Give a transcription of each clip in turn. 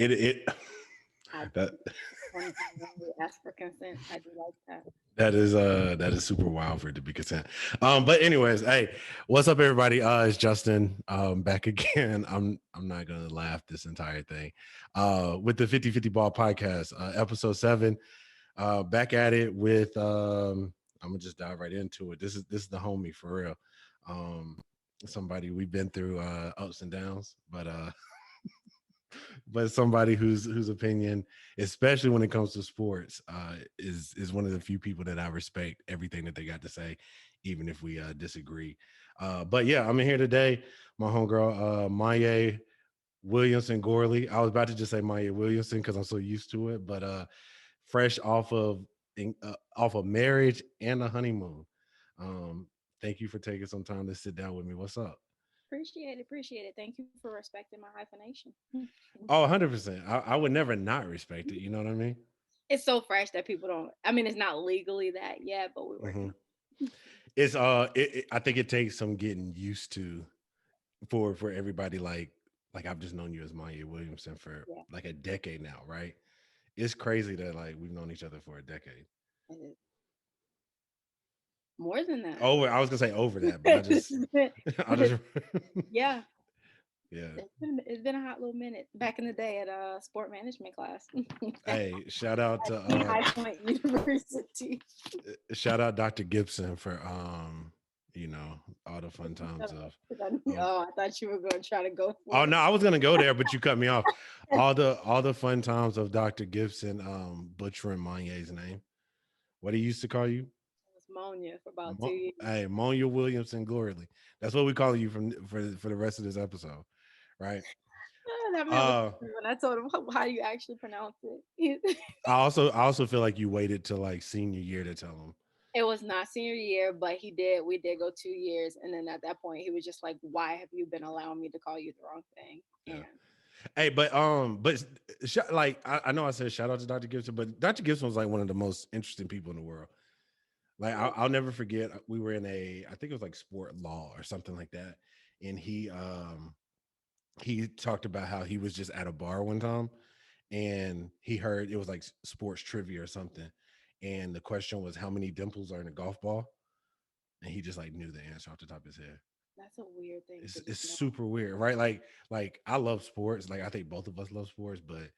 it I that when we ask for consent, I do like that. that is super wild for it to be consent. But anyways, hey, what's up, everybody? It's Justin back again. I'm not gonna laugh this entire thing. With the 50/50 Ball podcast, episode 7. Back at it with I'm gonna just dive right into it. This is the homie for real. Um, Somebody we've been through ups and downs, but somebody whose opinion, especially when it comes to sports, is one of the few people that I respect everything that they got to say, even if we disagree. But yeah, I'm in here today. My homegirl, Monyae Williamson-Gourley. I was about to just say Monyae Williamson because I'm so used to it, but fresh off of marriage and a honeymoon. Um, Thank you for taking some time to sit down with me. What's up? Appreciate it. Appreciate it. Thank you for respecting my hyphenation. Oh, 100%. I would never not respect it. You know what I mean? It's so fresh that people don't. I mean, it's not legally that yet, but we're Hmm. working. It's I think it takes some getting used to for everybody. Like I've just known you as Monyae Williamson for Yeah, like a decade now, right? It's crazy that like we've known each other for a decade. it is more than that. Over, I was gonna say over that, but I just, I just, Yeah, yeah. it's been a hot little minute. Back in the day at sport management class Hey, shout out to at High Point University. shout out Dr. Gibson for you know, all the fun times of Oh, I thought you were going to try to go oh for it. no, I was gonna go there, but you cut me off. All the fun times of Dr. Gibson butchering Monye's name. What he used to call you? It was Monia for about 2 years. Hey, Monyae Williamson-Gourley. That's what we call you for the rest of this episode, right? That man was Uh when I told him how do you actually pronounce it. I also feel like you waited till like senior year to tell him. It was not senior year, but we did go 2 years, and then at that point he was just like, "Why have you been allowing me to call you the wrong thing?" Yeah. And Hey, like I know I said shout out to Dr. Gibson, but Dr. Gibson was like one of the most interesting people in the world. Like I'll never forget. We were in I think it was like sport law or something like that, and he talked about how he was just at a bar one time, and he heard it was like sports trivia or something, and the question was how many dimples are in a golf ball, and he just like knew the answer off the top of his head. that's a weird thing to It's just know. super weird, right? Like I love sports. Like I think both of us love sports, but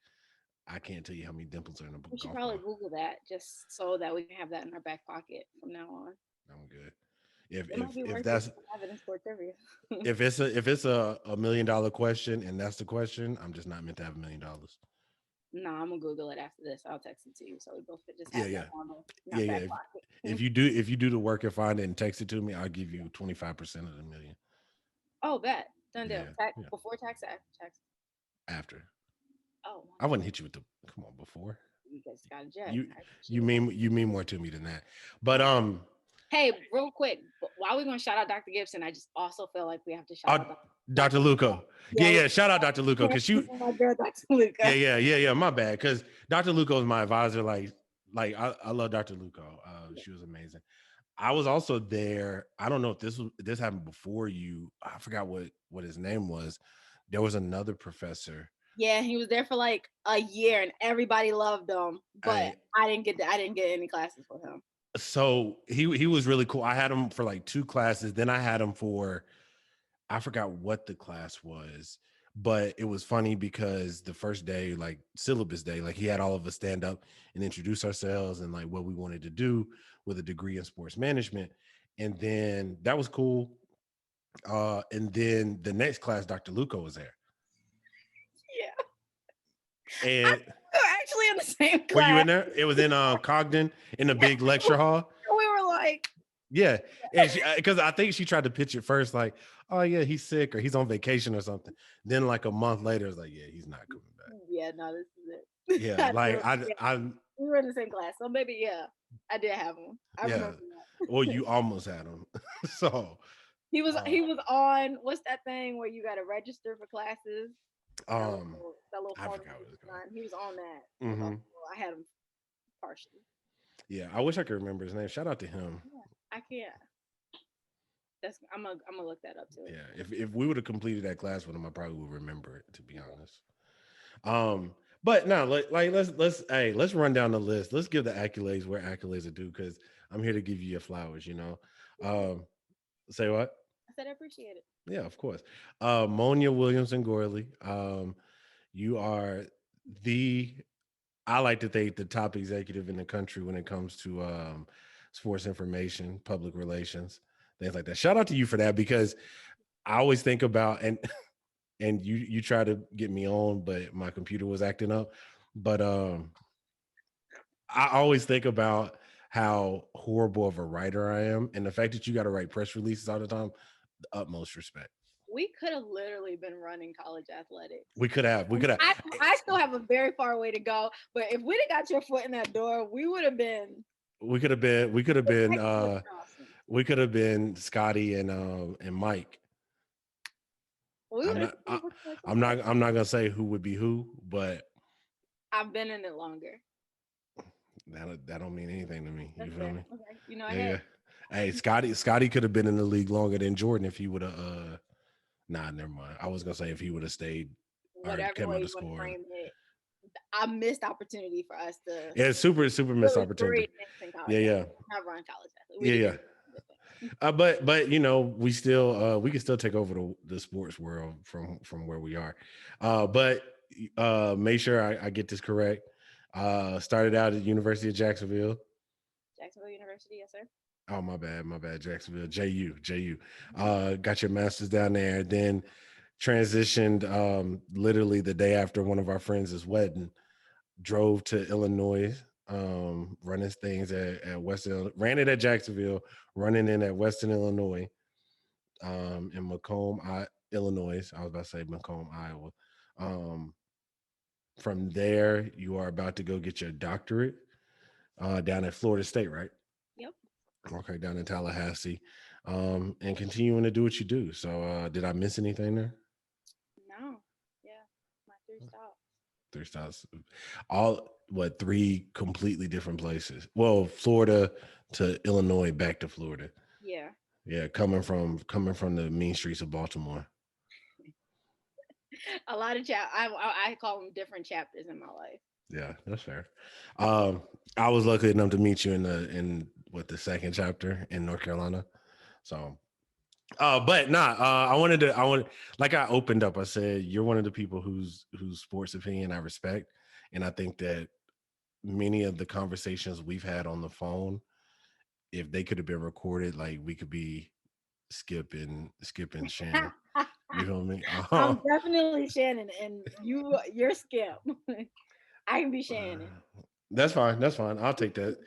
I can't tell you how many dimples are in a We should golf probably ball. Google that just so that we can have that in our back pocket from now on. I'm good. If It might if be if worth it that's to have it in sport trivia. if it's a $1 million question and that's the question, I'm just not meant to have $1 million. No, I'm gonna Google it after this. I'll text it to you so we both could just Yeah, have that yeah, on in our yeah, back yeah. pocket. If you do the work and find it and text it to me, I'll give you 25% of the million. Oh, bet. Done deal. Yeah, yeah. Before tax, after tax. After Oh, I wouldn't hit you with the come on before. you guys got a jet. You I you appreciate mean you mean more to me than that. But that. Hey, real quick, while we're gonna shout out Dr. Gibson, I just also feel like we have to shout uh, out Dr. Dr. Luca. Luco. Yeah, Yeah, yeah. Shout out Dr. Luco because you. my girl, Dr. Yeah, Luca. yeah. My bad. Because Dr. Luco is my advisor. Like I love Dr. Luco. She was amazing. I was also there. I don't know if this happened before you. I forgot what his name was. There was another professor. Yeah, he was there for like a year, and everybody loved him. But I I didn't get any classes with him. so he was really cool. I had him for like 2 classes. Then I had him for I forgot what the class was, but it was funny because the first day, like syllabus day, like he had all of us stand up and introduce ourselves and like what we wanted to do with a degree in sports management. And then that was cool. And then the next class, Dr. Luco was there. Yeah, And we were actually in the same were you class. in there? It was in Cogden in the big lecture hall. We were like, Yeah, and she because I think she tried to pitch it first, like, oh yeah, he's sick or he's on vacation or something. Then like a month later, it's like, yeah, he's not coming back. yeah, no, this is it. Yeah, like Yeah, I we were in the same class, so maybe yeah, I did have him. I yeah. remember that. Well, you almost had him. So He was on what's that thing where you got to register for classes? um That little I phone forgot what it's called. line. He was on that. Hmm. I had him partially. Yeah, I wish I could remember his name. Shout out to him. Yeah, I can't. I'm gonna look that up too. Yeah, if we would have completed that class with him, I probably would remember it, to be honest. But no, let's run down the list. Let's give the accolades where accolades are due because I'm here to give you your flowers. Um, say what? I said I appreciate it. Yeah, of course. Monia Williamson-Gourley. You are the I like to think the top executive in the country when it comes to sports information, public relations, things like that. Shout out to you for that because I always think about and you try to get me on, but my computer was acting up. But I always think about how horrible of a writer I am, and the fact that you got to write press releases all the time. The utmost respect. We could have literally been running college athletics. We And could have, I still have a very far way to go, but if we'd have got your foot in that door, we would have been awesome. we could have been Scotty and Mike. We I'm would have not, I, been like I'm not gonna say who would be who, but I've been in it longer. that don't mean anything to me. You That's feel fair. me? Okay. Yeah, Hey, yeah. Hey, Scotty could have been in the league longer than Jordan if he would have. Nah, never mind. I was gonna say if he would have stayed or whatever came way out you the want to score. frame it, I missed opportunity for us to Yeah, super missed really opportunity. great things in college Yeah, yeah, athletics. Not run college athletics. We yeah, did yeah. good things. But we can still take over the sports world from where we are. But make sure I get this correct. Started out at University of Jacksonville. Jacksonville University, yes, sir. Oh, my bad, Jacksonville. JU. Got your master's down there, then transitioned literally the day after one of our friends' wedding, drove to Illinois, running things at Western, ran it at Jacksonville, running in at Western Illinois, in Macomb, Illinois. I was about to say Macomb, Iowa. Um, from there, you are about to go get your doctorate down at Florida State, right? Yep. Okay, down in Tallahassee, and continuing to do what you do. So, did I miss anything there? No. Yeah. My three stops. Three stops, all what three completely different places. Well, Florida to Illinois, back to Florida. Yeah. Yeah, coming from the mean streets of Baltimore. A lot of I call them different chapters in my life. Yeah, that's fair. Um, I was lucky enough to meet you in what the second chapter in North Carolina. So but nah, I wanted like I opened up, I said you're one of the people whose sports opinion I respect. And I think that many of the conversations we've had on the phone, if they could have been recorded, like we could be skipping Shannon. You feel me? I'm definitely Shannon, and you're Skip. I can be Shannon. That's fine. That's fine. I'll take that.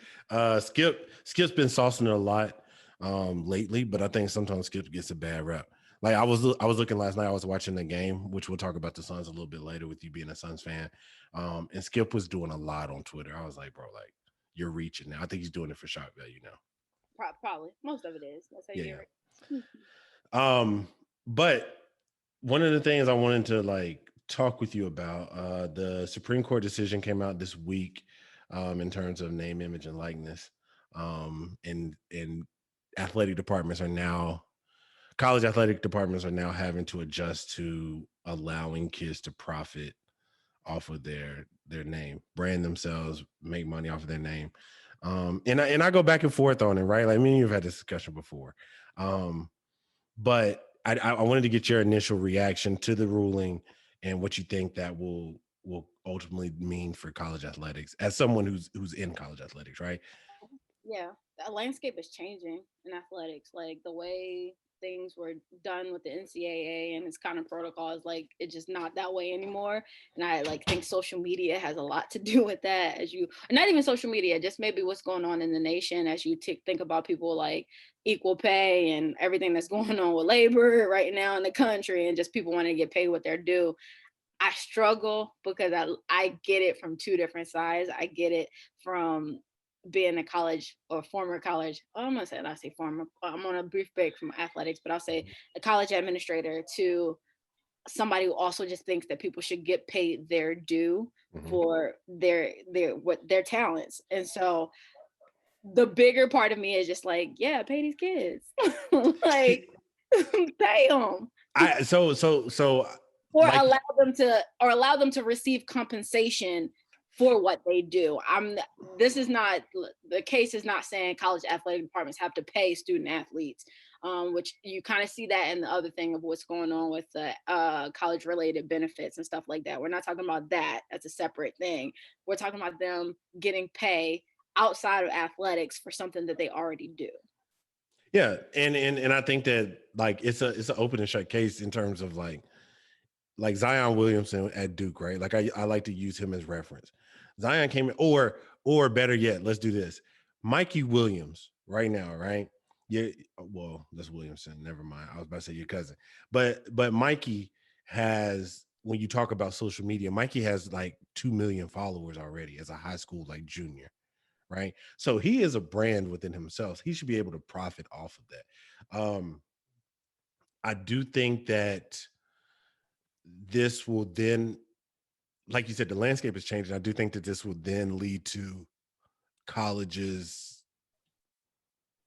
Skip's been saucing it a lot lately, but I think sometimes Skip gets a bad rep. Like I was looking last night, I was watching the game, which we'll talk about the Suns a little bit later with you being a Suns fan. And Skip was doing a lot on Twitter. I was like, bro, like you're reaching now. I think he's doing it for shock value now. Probably most of it is. That's how you Yeah, get yeah. it. But one of the things I wanted to like talk with you about, the Supreme Court decision came out this week, in terms of name, image, and likeness. And athletic departments are now college athletic departments are now having to adjust to allowing kids to profit off of their name, brand themselves, make money off of their name. And I go back and forth on it, right? Like me and you've had this discussion before. Um, but I wanted to get your initial reaction to the ruling and what you think that will ultimately mean for college athletics as someone who's in college athletics, right? Yeah, the landscape is changing in athletics. Like the way things were done with the NCAA and its kind of protocols, like it's just not that way anymore. And I like think social media has a lot to do with that. As you, not even social media, just maybe what's going on in the nation as you think about people like equal pay and everything that's going on with labor right now in the country, and just people wanting to get paid what they're due. I struggle because I get it from two different sides. I get it from being a college or former college. Oh, I'm gonna say I say former. I'm on a brief break from athletics, but I'll say a college administrator to somebody who also just thinks that people should get paid their due Mhm. for their talents. And so the bigger part of me is just like, yeah, pay these kids, like See, pay them. I so or like allow them to receive compensation for what they do. This is not, the case is not saying college athletic departments have to pay student athletes, which you kind of see that in the other thing of what's going on with the college related benefits and stuff like that. We're not talking about that. That's a separate thing. We're talking about them getting pay outside of athletics for something that they already do. yeah, and I think that like it's an open and shut case in terms of like Zion Williamson at Duke, right? Like I like to use him as reference. Zion came in, or better yet, let's do this. Mikey Williams right now, right? Yeah, well, that's Williamson. Never mind. I was about to say your cousin, but Mikey has, when you talk about social media, Mikey has like 2 million followers already as a high school like junior, right? So he is a brand within himself. He should be able to profit off of that. I do think that this will then, like you said, the landscape is changing. I do think that this will then lead to colleges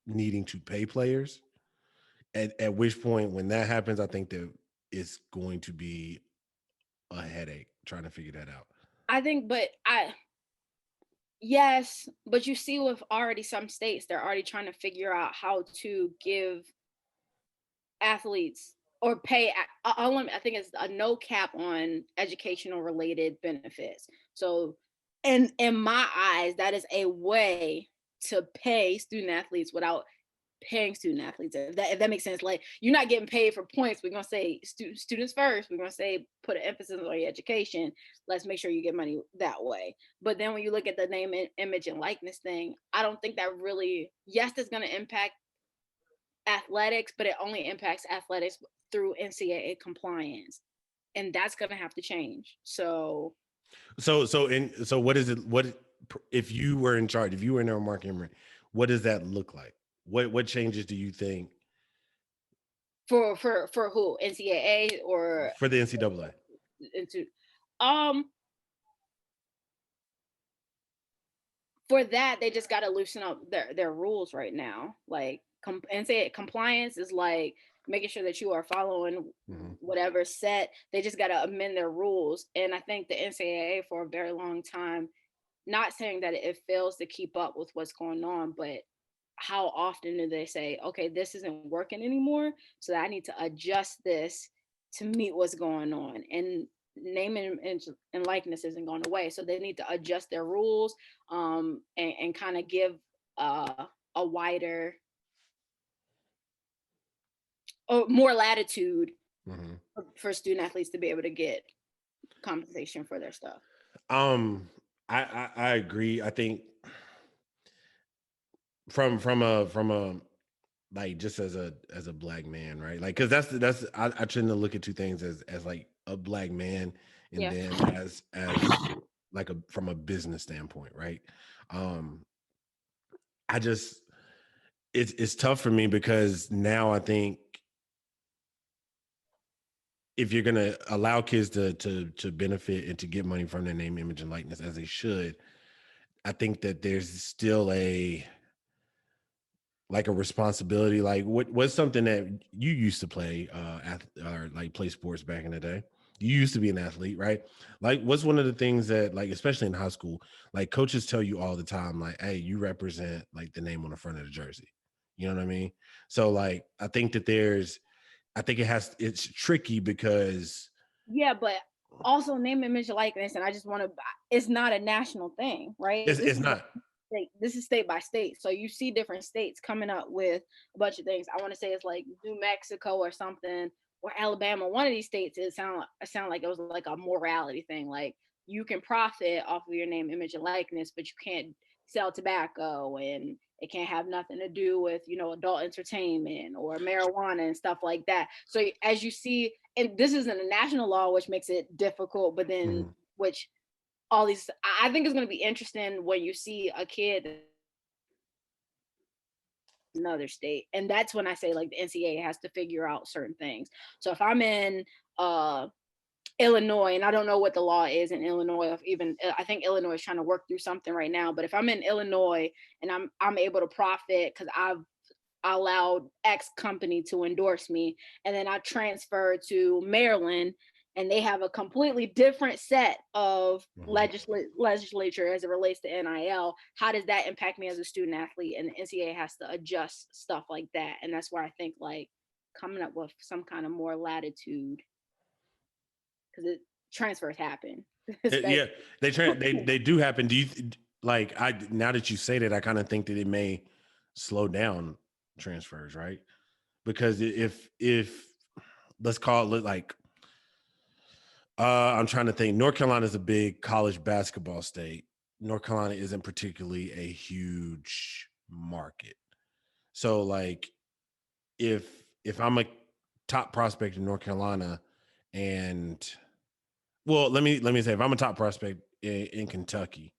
needing to pay players. At which point, when that happens, I think that it's going to be a headache trying to figure that out. I think, yes, but you see with already some states, they're already trying to figure out how to give athletes or pay. I think it's a no cap on educational related benefits. So, in my eyes, that is a way to pay student athletes without paying student athletes. If that makes sense. Like, you're not getting paid for points. We're gonna say students first. We're gonna say put an emphasis on your education. Let's make sure you get money that way. But then when you look at the name, image, and likeness thing, I don't think that really. Yes, it's gonna impact athletics, but it only impacts athletics through NCAA compliance, and that's gonna have to change. So What is it? What if you were in charge? If you were in their marketing room, what does that look like? What changes do you think for who, NCAA or for the NCAA? into um for that, they just got to loosen up their rules right now. Like, and say compliance is like making sure that you are following whatever set. They just got to amend their rules. And I think the NCAA for a very long time, not saying that it fails to keep up with what's going on, but how often do they say, okay, this isn't working anymore, so I need to adjust this to meet what's going on? And name and likeness isn't going away, so they need to adjust their rules, and kind of give a wider or more latitude for student athletes to be able to get compensation for their stuff. I agree. I think from a like, just as a black man, right? Like, because that's I tend to look at two things as like a black man, and Yeah. then as like a from a business standpoint, right? Um, I just it's tough for me because now I think if you're gonna allow kids to benefit and to get money from their name, image, and likeness as they should, I think that there's still a like a responsibility. Like, what's something that you used to play or like play sports back in the day? You used to be an athlete, right? Like, what's one of the things that, like, especially in high school, like coaches tell you all the time, like, hey, you represent like the name on the front of the jersey. You know what I mean? So like, I think it's tricky because Yeah, but also name, image, likeness, and I just want to. It's not a national thing, right? it's not. This is state by state. So you see different states coming up with a bunch of things. I want to say it's like New Mexico or something, or Alabama. One of these states, it sound like it was like a morality thing. Like, you can profit off of your name, image, and likeness, but you can't sell tobacco, and it can't have nothing to do with, adult entertainment or marijuana and stuff like that. So as you see, and this isn't a national law, which makes it difficult, but then which all these, I think it's going to be interesting when you see a kid in another state, and that's when I say, like, the NCAA has to figure out certain things. So if I'm in Illinois, and I don't know what the law is in Illinois, if even, I think Illinois is trying to work through something right now, but if I'm in Illinois and I'm able to profit because I've allowed X company to endorse me, and then I transfer to Maryland and they have a completely different set of Mhm. legislature as it relates to NIL. How does that impact me as a student athlete? And the NCAA has to adjust stuff like that. And that's where I think like coming up with some kind of more latitude, because it transfers happen, Yeah, especially. they do happen. Do you like I now that you say that, I kind of think that it may slow down transfers, right? Because if let's call it like I'm trying to think. North Carolina is a big college basketball state. North Carolina isn't particularly a huge market. So like if I'm a top prospect in North Carolina and well, let me say if I'm a top prospect in Kentucky,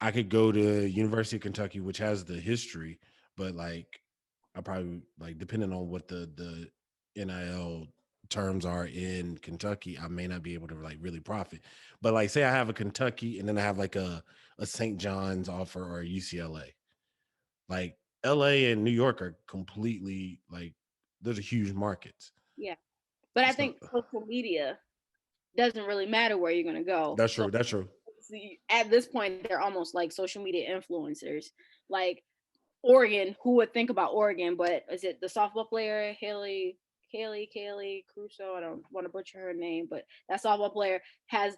I could go to University of Kentucky, which has the history, but like I probably like depending on what the NIL terms are in Kentucky, I may not be able to like really profit. But like say I have a Kentucky and then I have like a St. John's offer or a UCLA. Like LA and New York are completely like those are huge markets. Yeah. But I So think social media doesn't really matter where you're going to go. that's So true. That's true. see, at this point, they're almost like social media influencers. Like Oregon, who would think about Oregon? But is it the softball player Kaylee Crusoe? I don't want to butcher her name, but that softball player has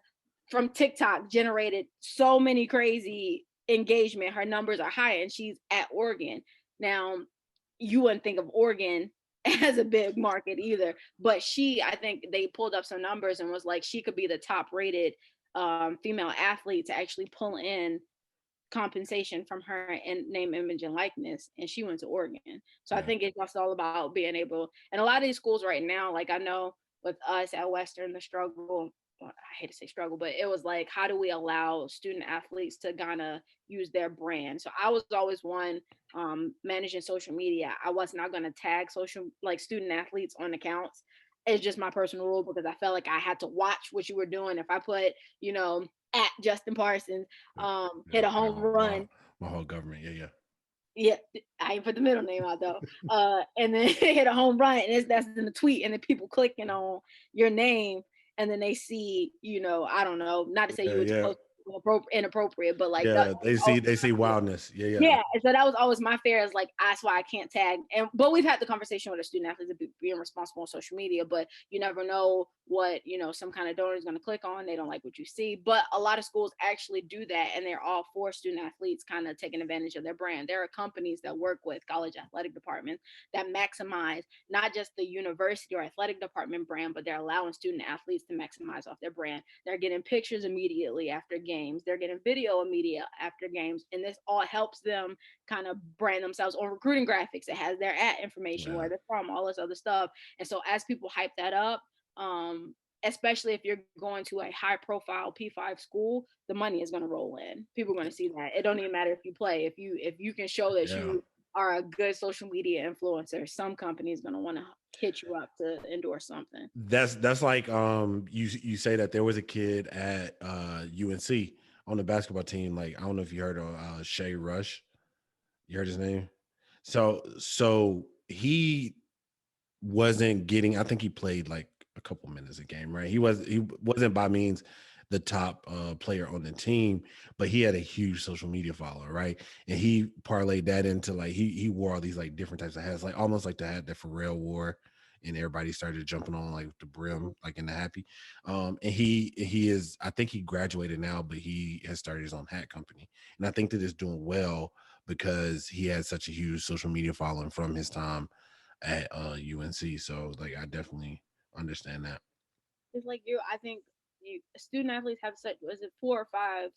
from TikTok generated so many crazy engagement. Her numbers are high, and she's at Oregon now. You wouldn't think of Oregon as a big market either, but I think they pulled up some numbers and was like she could be the top rated female athlete to actually pull in compensation from her and name, image, and likeness. And she went to Oregon. So I Yeah. think it's just all about being able, and a lot of these schools right now, like I know with us at Western, the struggle, well, I hate to say struggle, but it was like, how do we allow student athletes to kind of use their brand? So I was always one managing social media. I was not going to tag social like student athletes on accounts. It's just my personal rule because I felt like I had to watch what you were doing. If I put, at Justin Parsons, Yeah. hit Yeah. a Yeah. home run. My whole government. Yeah. Yeah. Yeah, I ain't put the middle name out though. And then hit a home run, and that's in the tweet, and then people clicking on your name, and then they see, I don't know, not to say you Yeah. were Yeah. supposed to be inappropriate, but like that. Yeah. They see wildness. Yeah. Yeah. Yeah, and so that was always my fear is like that's why I can't tag. But we've had the conversation with the student athletes of being responsible on social media, but you never know what some kind of donor is going to click on. They don't like what you see, but a lot of schools actually do that, and they're all for student athletes kind of taking advantage of their brand. There are companies that work with college athletic departments that maximize not just the university or athletic department brand, but they're allowing student athletes to maximize off their brand. They're getting pictures immediately after games. They're getting video immediate after games, and this all helps them kind of brand themselves on recruiting graphics. It has their ad information, Yeah. where they're from, all this other stuff. And so as people hype that up, especially if you're going to a high profile P5 school, the money is going to roll in. People are going to see that. It don't even matter if you play. If you can show that Yeah. you are a good social media influencer, some company is going to want to hit you up to endorse something. That's like you say that there was a kid at UNC on the basketball team. Like I don't know if you heard of Shea Rush. You heard his name? So he wasn't getting. I think he played like a couple minutes a game, right? He wasn't by means the top player on the team, but he had a huge social media follower, right? And he parlayed that into like he wore all these like different types of hats, like almost like the hat that Pharrell wore, and everybody started jumping on like the brim, like in the happy. And he is, I think he graduated now, but he has started his own hat company, and I think that it's doing well because he had such a huge social media following from his time at UNC. So like I definitely understand that. It's like I think student athletes have such, was it 4 or 5,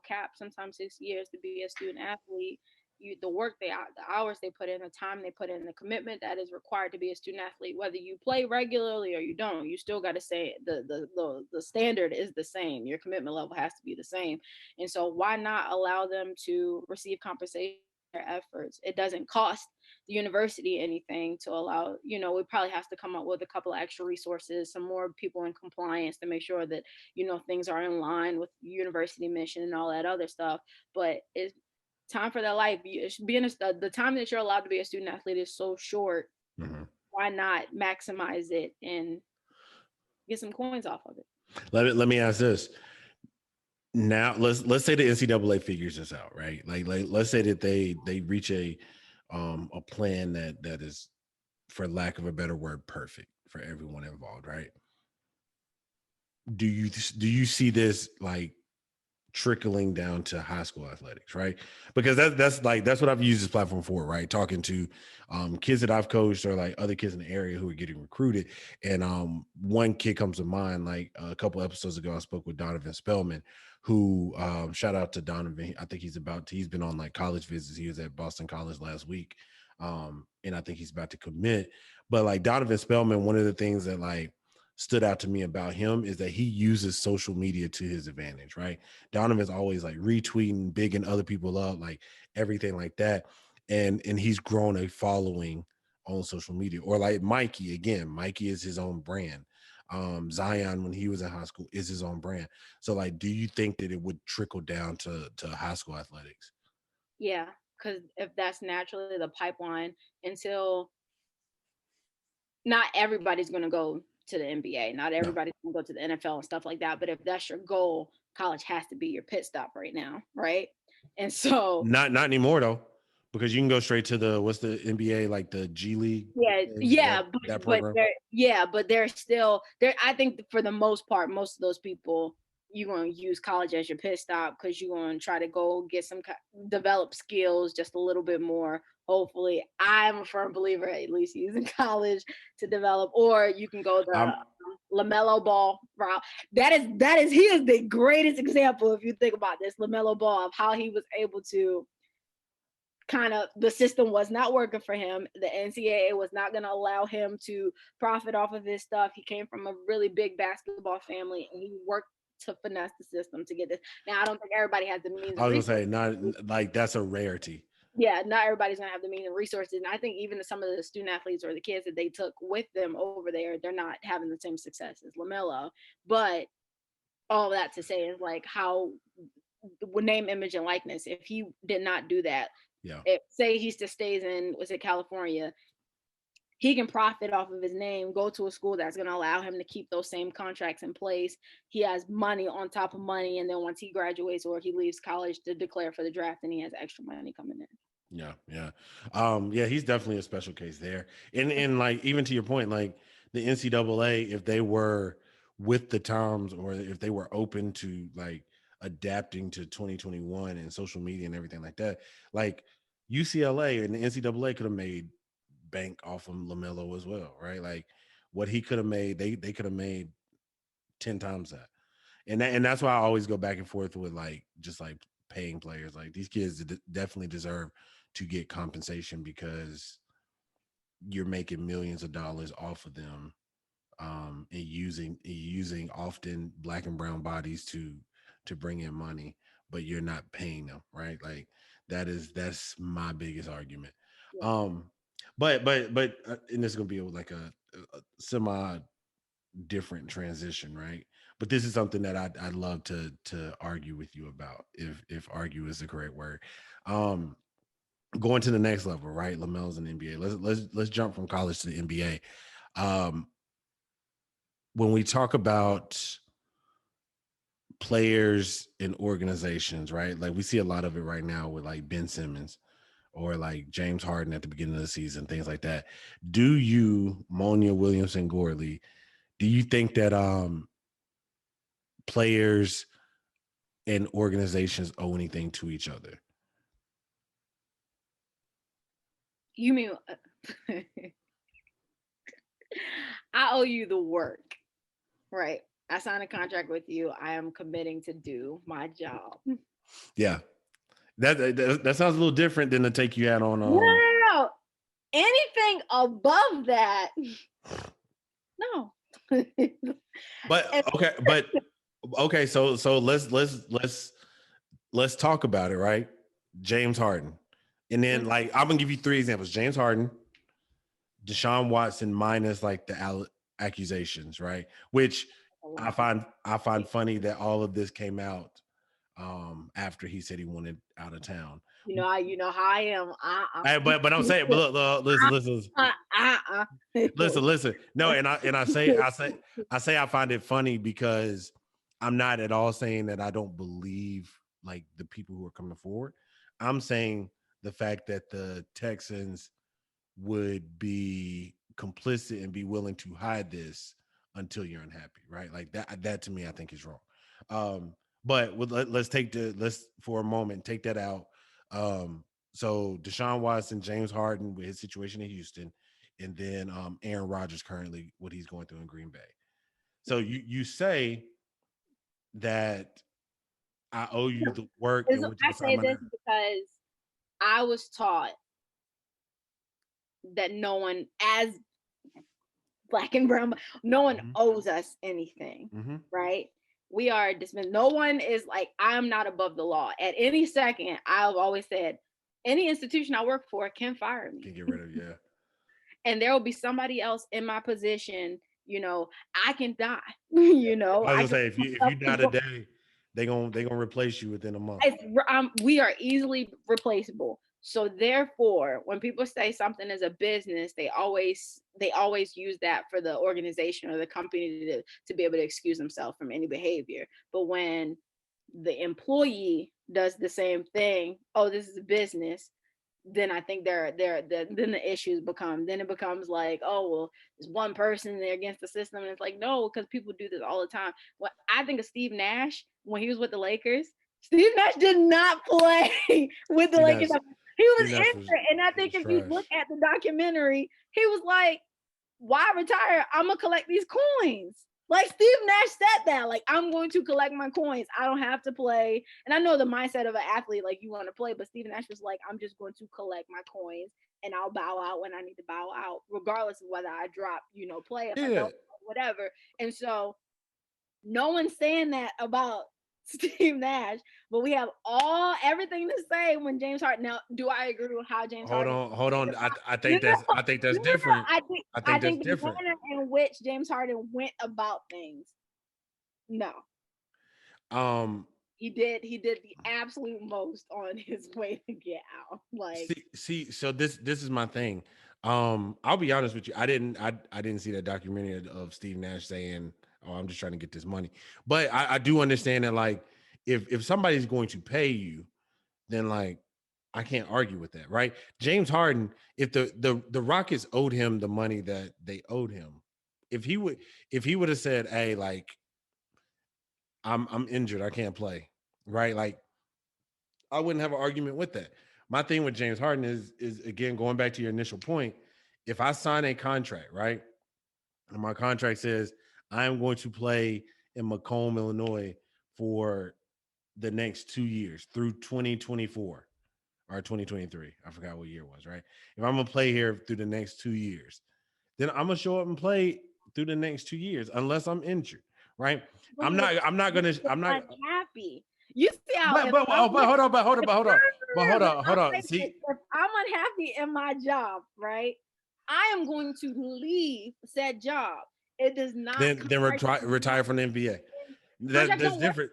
cap, sometimes 6 years to be a student athlete. The work the hours they put in, the time they put in, the commitment that is required to be a student athlete, whether you play regularly or you don't, you still got to say the standard is the same. Your commitment level has to be the same. And so why not allow them to receive compensation for their efforts? It doesn't cost the university anything to allow, we probably have to come up with a couple of extra resources, some more people in compliance to make sure that, things are in line with university mission and all that other stuff. But it's time for their life. Being the time that you're allowed to be a student athlete is so short. Mhm. Why not maximize it? And get some coins off of it. Let me ask this. Now let's say the NCAA figures this out, right? Like let's say that they reach a plan that is, for lack of a better word, perfect for everyone involved, right? Do you see this like trickling down to high school athletics, right? Because that's what I've used this platform for, right? Talking to kids that I've coached or like other kids in the area who are getting recruited. And one kid comes to mind, like a couple episodes ago, I spoke with Donovan Spellman, who shout out to Donovan. I think he's been on like college visits. He was at Boston College last week. And I think he's about to commit. But like Donovan Spellman, one of the things that like stood out to me about him is that he uses social media to his advantage, right? Donovan's always like retweeting, bigging other people up, like everything like that. And he's grown a following on social media. Or like Mikey, again, Mikey is his own brand. Zion, when he was in high school, is his own brand. So like, do you think that it would trickle down to high school athletics? Yeah, because if that's naturally the pipeline, until not everybody's going to go to the NBA, not No, everybody's going to go to the NFL and stuff like that. But if that's your goal, college has to be your pit stop right now, right? And so, not anymore though, because you can go straight to the, what's the NBA, like the G League, yeah, that yeah, that but program. they're yeah, but they're still there. I think for the most part, most of those people, you're going to use college as your pit stop because you're going to try to go get develop skills just a little bit more. Hopefully, I'm a firm believer at least using college to develop, or you can go the I'm LaMelo Ball route. That is he is the greatest example if you think about this LaMelo Ball of how he was able to kind of, the system was not working for him. The NCAA was not going to allow him to profit off of his stuff. He came from a really big basketball family and he worked to finesse the system to get this. Now, I don't think everybody has the means I and was gonna resources. say, not like that's a rarity. Yeah, not everybody's going to have the means and resources. And I think even some of the student athletes or the kids that they took with them over there, they're not having the same success as LaMelo. But all that to say is like how name, image, and likeness. If he did not do that, Yeah. if say he still stays in, was it California, he can profit off of his name, go to a school that's going to allow him to keep those same contracts in place. He has money on top of money. And then once he graduates or he leaves college to declare for the draft, then he has extra money coming in. Yeah, yeah. Yeah, he's definitely a special case there. And like, even to your point, like the NCAA, if they were with the times, or if they were open to like adapting to 2021 and social media and everything like that, like UCLA and the NCAA could have made bank off of LaMelo as well, right? Like what he could have made, they could have made 10 times that. And that's why I always go back and forth with like just like paying players. Like these kids definitely deserve to get compensation because you're making millions of dollars off of them, and using often black and brown bodies to bring in money, but you're not paying them, right? Like that's my biggest argument. Yeah. Um, but and this is gonna be like a semi different transition, right? But this is something that I'd love to argue with you about, if argue is the correct word. Um, Going to the next level, right? Lamel's in the NBA. Let's jump from college to the NBA. Um, when we talk about players and organizations, right? Like we see a lot of it right now with like Ben Simmons or like James Harden at the beginning of the season, things like that. Do you, Monyae Williamson-Gourley, do you think that players and organizations owe anything to each other? You mean I owe you the work, right? I signed a contract with you. I am committing to do my job. Yeah, that sounds a little different than the take you had on. No, no, no, no. Anything above that, no. But And okay, so let's talk about it, right? James Harden, and then like I'm gonna give you three examples: James Harden, Deshaun Watson minus like the accusations, right? Which I find funny that all of this came out after he said he wanted out of town. You know how I am. But I'm saying, but look, listen. No, and I say I find it funny because I'm not at all saying that I don't believe like the people who are coming forward. I'm saying the fact that the Texans would be complicit and be willing to hide this until you're unhappy, right? Like that to me, I think is wrong. Um, but let's for a moment take that out. So Deshaun Watson, James Harden with his situation in Houston, and then Aaron Rodgers currently what he's going through in Green Bay. So you say that I owe you the work in which I say I'm this gonna. because I was taught that no one, as black and brown, no one owes us anything, right? We are dismissed. No one is like, I'm not above the law. At any second, I've always said, any institution I work for can fire me. Can get rid of, yeah. And there will be somebody else in my position. I can die. I was gonna say if you die today, they gonna replace you within a month. We are easily replaceable. So therefore, when people say something is a business, they always use that for the organization or the company to be able to excuse themselves from any behavior. But when the employee does the same thing, oh, this is a business, then I think then the issues it becomes like, oh, well, there's one person there against the system. And it's like, no, because people do this all the time. What I think of Steve Nash when he was with the Lakers, Steve Nash did not play with the Lakers. He was injured. And I think if you look at the documentary, he was like, why retire? I'm going to collect these coins. Like Steve Nash said that, like, I'm going to collect my coins. I don't have to play. And I know the mindset of an athlete, like you want to play, but Steve Nash was like, I'm just going to collect my coins and I'll bow out when I need to bow out, regardless of whether I drop, play if I don't, whatever. And so no one's saying that about Steve Nash, but we have everything to say when James Harden. Now, do I agree with how James Harden? Hold on. I think that's different. I think the manner in which James Harden went about things. No. He did the absolute most on his way to get out. Like see, so this is my thing. I'll be honest with you. I didn't see that documentary of Steve Nash saying, "Oh, I'm just trying to get this money." But I do understand that, like, if somebody's going to pay you, then like I can't argue with that, right? James Harden, if the Rockets owed him the money that they owed him, if he would have said, "Hey, like, I'm injured, I can't play," right? Like, I wouldn't have an argument with that. My thing with James Harden is again going back to your initial point. If I sign a contract, right, and my contract says I am going to play in Macomb, Illinois for the next 2 years through 2024 or 2023. I forgot what year it was, right? If I'm gonna play here through the next 2 years, then I'm gonna show up and play through the next 2 years unless I'm injured, right? I'm not happy. You see how hold on. See, if I'm unhappy in my job, right? I am going to leave said job. It does not then retire from the NBA. That's different.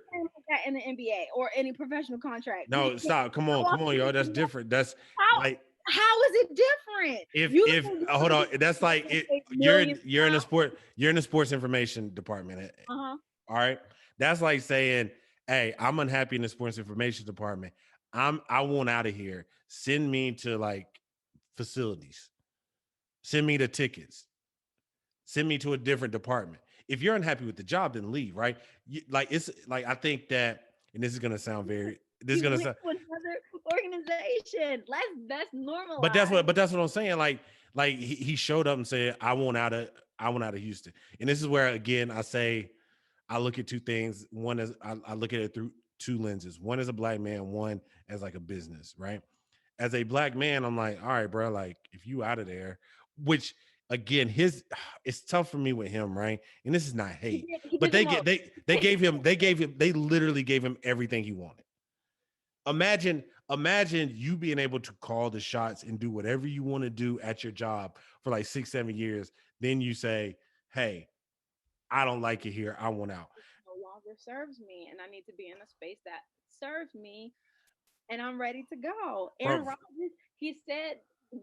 In the NBA or any professional contract. No, stop. Come on, y'all. That's different. That's like how is it different? If hold on, that's like you're in the sports information department. All right, that's like saying, "Hey, I'm unhappy in the sports information department. I want out of here. Send me to like facilities. Send me the tickets. Send me to a different department. If you're unhappy with the job, then leave. Right? It's like I think that, and this is gonna sound very. This is gonna sound another organization. That's normalized. But that's what I'm saying. Like he showed up and said, I want out of Houston. And this is where again I say I look at two things. One is I look at it through two lenses. One is a black man, one as like a business, right? As a black man, I'm like, all right, bro, like if you out of there, which again, it's tough for me with him, right? And this is not hate, but they literally gave him everything he wanted. Imagine you being able to call the shots and do whatever you want to do at your job for like 6-7 years. Then you say, hey, I don't like it here. I want out. It no longer serves me. And I need to be in a space that serves me. and I'm ready to go. Aaron Bro, Rodgers, he said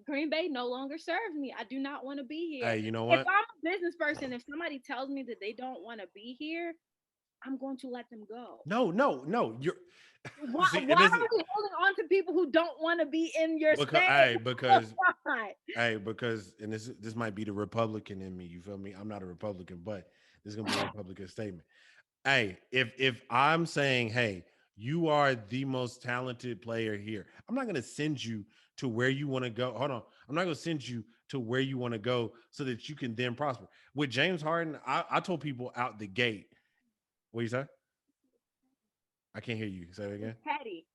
Green Bay no longer serves me. I do not want to be here. hey, you know If what? I'm a business person, if somebody tells me that they don't want to be here, I'm going to let them go. No, no, no. You're Why, see, why and this are is we holding on to people who don't want to be in your because space? hey, Oh, because God. hey, because and this might be the Republican in me. You feel me? I'm not a Republican, but this is gonna be a Republican statement. Hey, if I'm saying, hey, you are the most talented player here, I'm not gonna send you to where you want to go. Hold on, I'm not gonna send you to where you want to go so that you can then prosper. With James Harden, I told people out the gate. What you say? I can't hear you. Say it It's again. petty.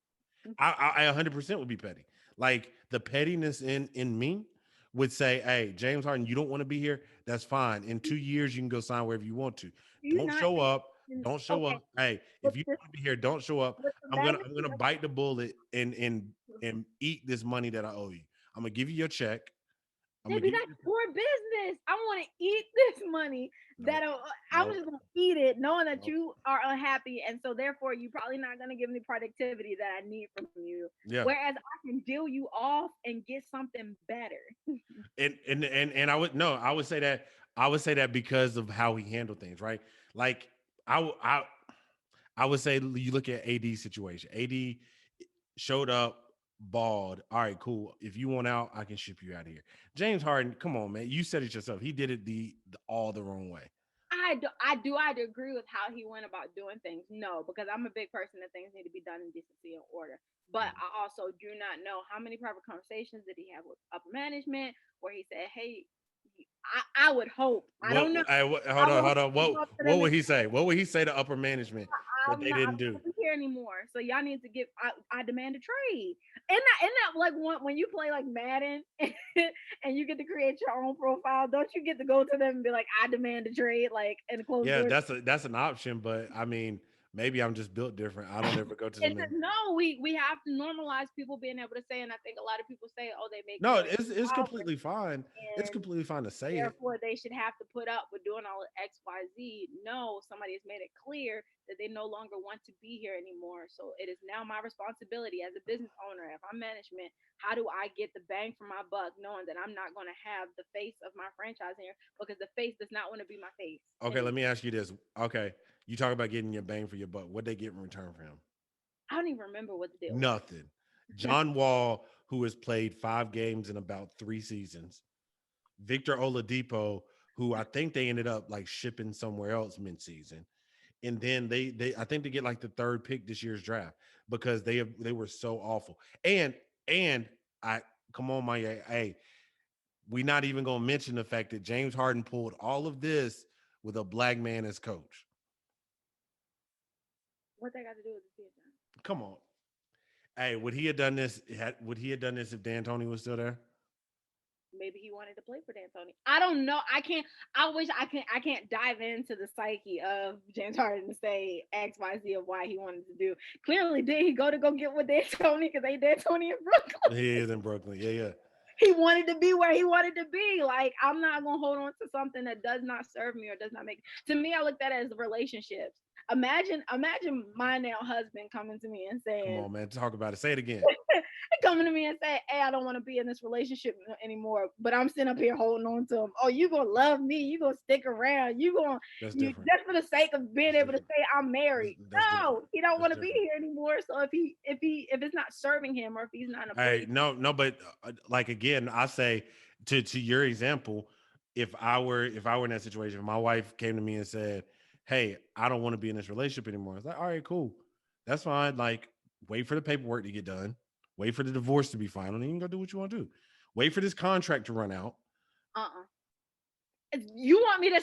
I 100% would be petty. Like the pettiness in me would say, "Hey, James Harden, you don't want to be here. That's fine. In 2 years, you can go sign wherever you want to. Do you Don't not show think? up. Don't show Okay, up. Hey, with if you this, want to be here, don't show up. with the I'm gonna magnitude of bite the bullet and eat this money that I owe you. I'm gonna give you your check. I'm gonna JB, give you. that's poor business. I want to eat this money. No, That I'm no, just gonna eat it, knowing that no. you are unhappy, and so therefore you're probably not gonna give me productivity that I need from you. Yeah, Whereas I can deal you off and get something better. and I would say that because of how he handled things, right? Like I w- I would say you look at AD situation. AD showed up, balled. All right, cool. If you want out, I can ship you out of here. James Harden, come on, man. You said it yourself. He did it the all the wrong way. I do agree with how he went about doing things. No, because I'm a big person that things need to be done in decency and order. But Mm. I also do not know how many private conversations did he have with upper management where he said, "Hey, I would hope. I don't know. Hold I on, would hold hope on. he go up to What them and would he say? What would he say to upper management that they I didn't don't do? want to be here anymore. So y'all need to give. I demand a trade. And that like when you play like Madden and you get to create your own profile, don't you get to go to them and be like, I demand a trade, like in closed Yeah, doors? that's an option, but I mean, maybe I'm just built different. I don't ever go to them and No, we have to normalize people being able to say, and I think a lot of people say, oh, they make no, millions it's of dollars, completely fine. It's and completely fine to say it. therefore they should have to put up with doing all of XYZ. No, somebody has made it clear that they no longer want to be here anymore. So it is now my responsibility as a business owner, if I'm management, how do I get the bang for my buck, knowing that I'm not going to have the face of my franchise here because the face does not want to be my face Okay, let anymore. me ask you this. Okay, you talk about getting your bang for your buck. What they get in return for him? I don't even remember what the deal was. Nothing. John Wall, who has played 5 games in about 3 seasons. Victor Oladipo, who I think they ended up like shipping somewhere else mid-season, and then they I think they get like the third pick this year's draft because they were so awful. And I come on, my hey, we not even gonna mention the fact that James Harden pulled all of this with a black man as coach. What they got to do with the season? Come on. Hey, would he have done this? Would he have done this if D'Antoni was still there? Maybe he wanted to play for D'Antoni. I don't know. I can't. I wish I can. I can't dive into the psyche of James Harden to say X, Y, Z of why he wanted to do. Clearly, did he go get with D'Antoni because they D'Antoni in Brooklyn? He is in Brooklyn. Yeah, yeah. He wanted to be where he wanted to be. Like I'm not gonna hold on to something that does not serve me or does not make. To me, I looked at it as relationships. Imagine my now husband coming to me and Come saying, on, man. Talk about it. Say it again. coming to me and say, "Hey, I don't want to be in this relationship anymore." But I'm sitting up here holding on to him. Oh, you gonna love me? You gonna stick around? That's You different. just for the sake of being That's able to different. say I'm married? That's different. No, he don't That's want to be different. here anymore. So if it's not serving him or if he's not in a Hey, place, no, no, but like again, I say to your example, if I were in that situation, if my wife came to me and said, "Hey, I don't want to be in this relationship anymore," it's like, all right, cool, that's fine. Like, wait for the paperwork to get done, wait for the divorce to be final, and you can go do what you want to do. Wait for this contract to run out. uh-uh. You want me to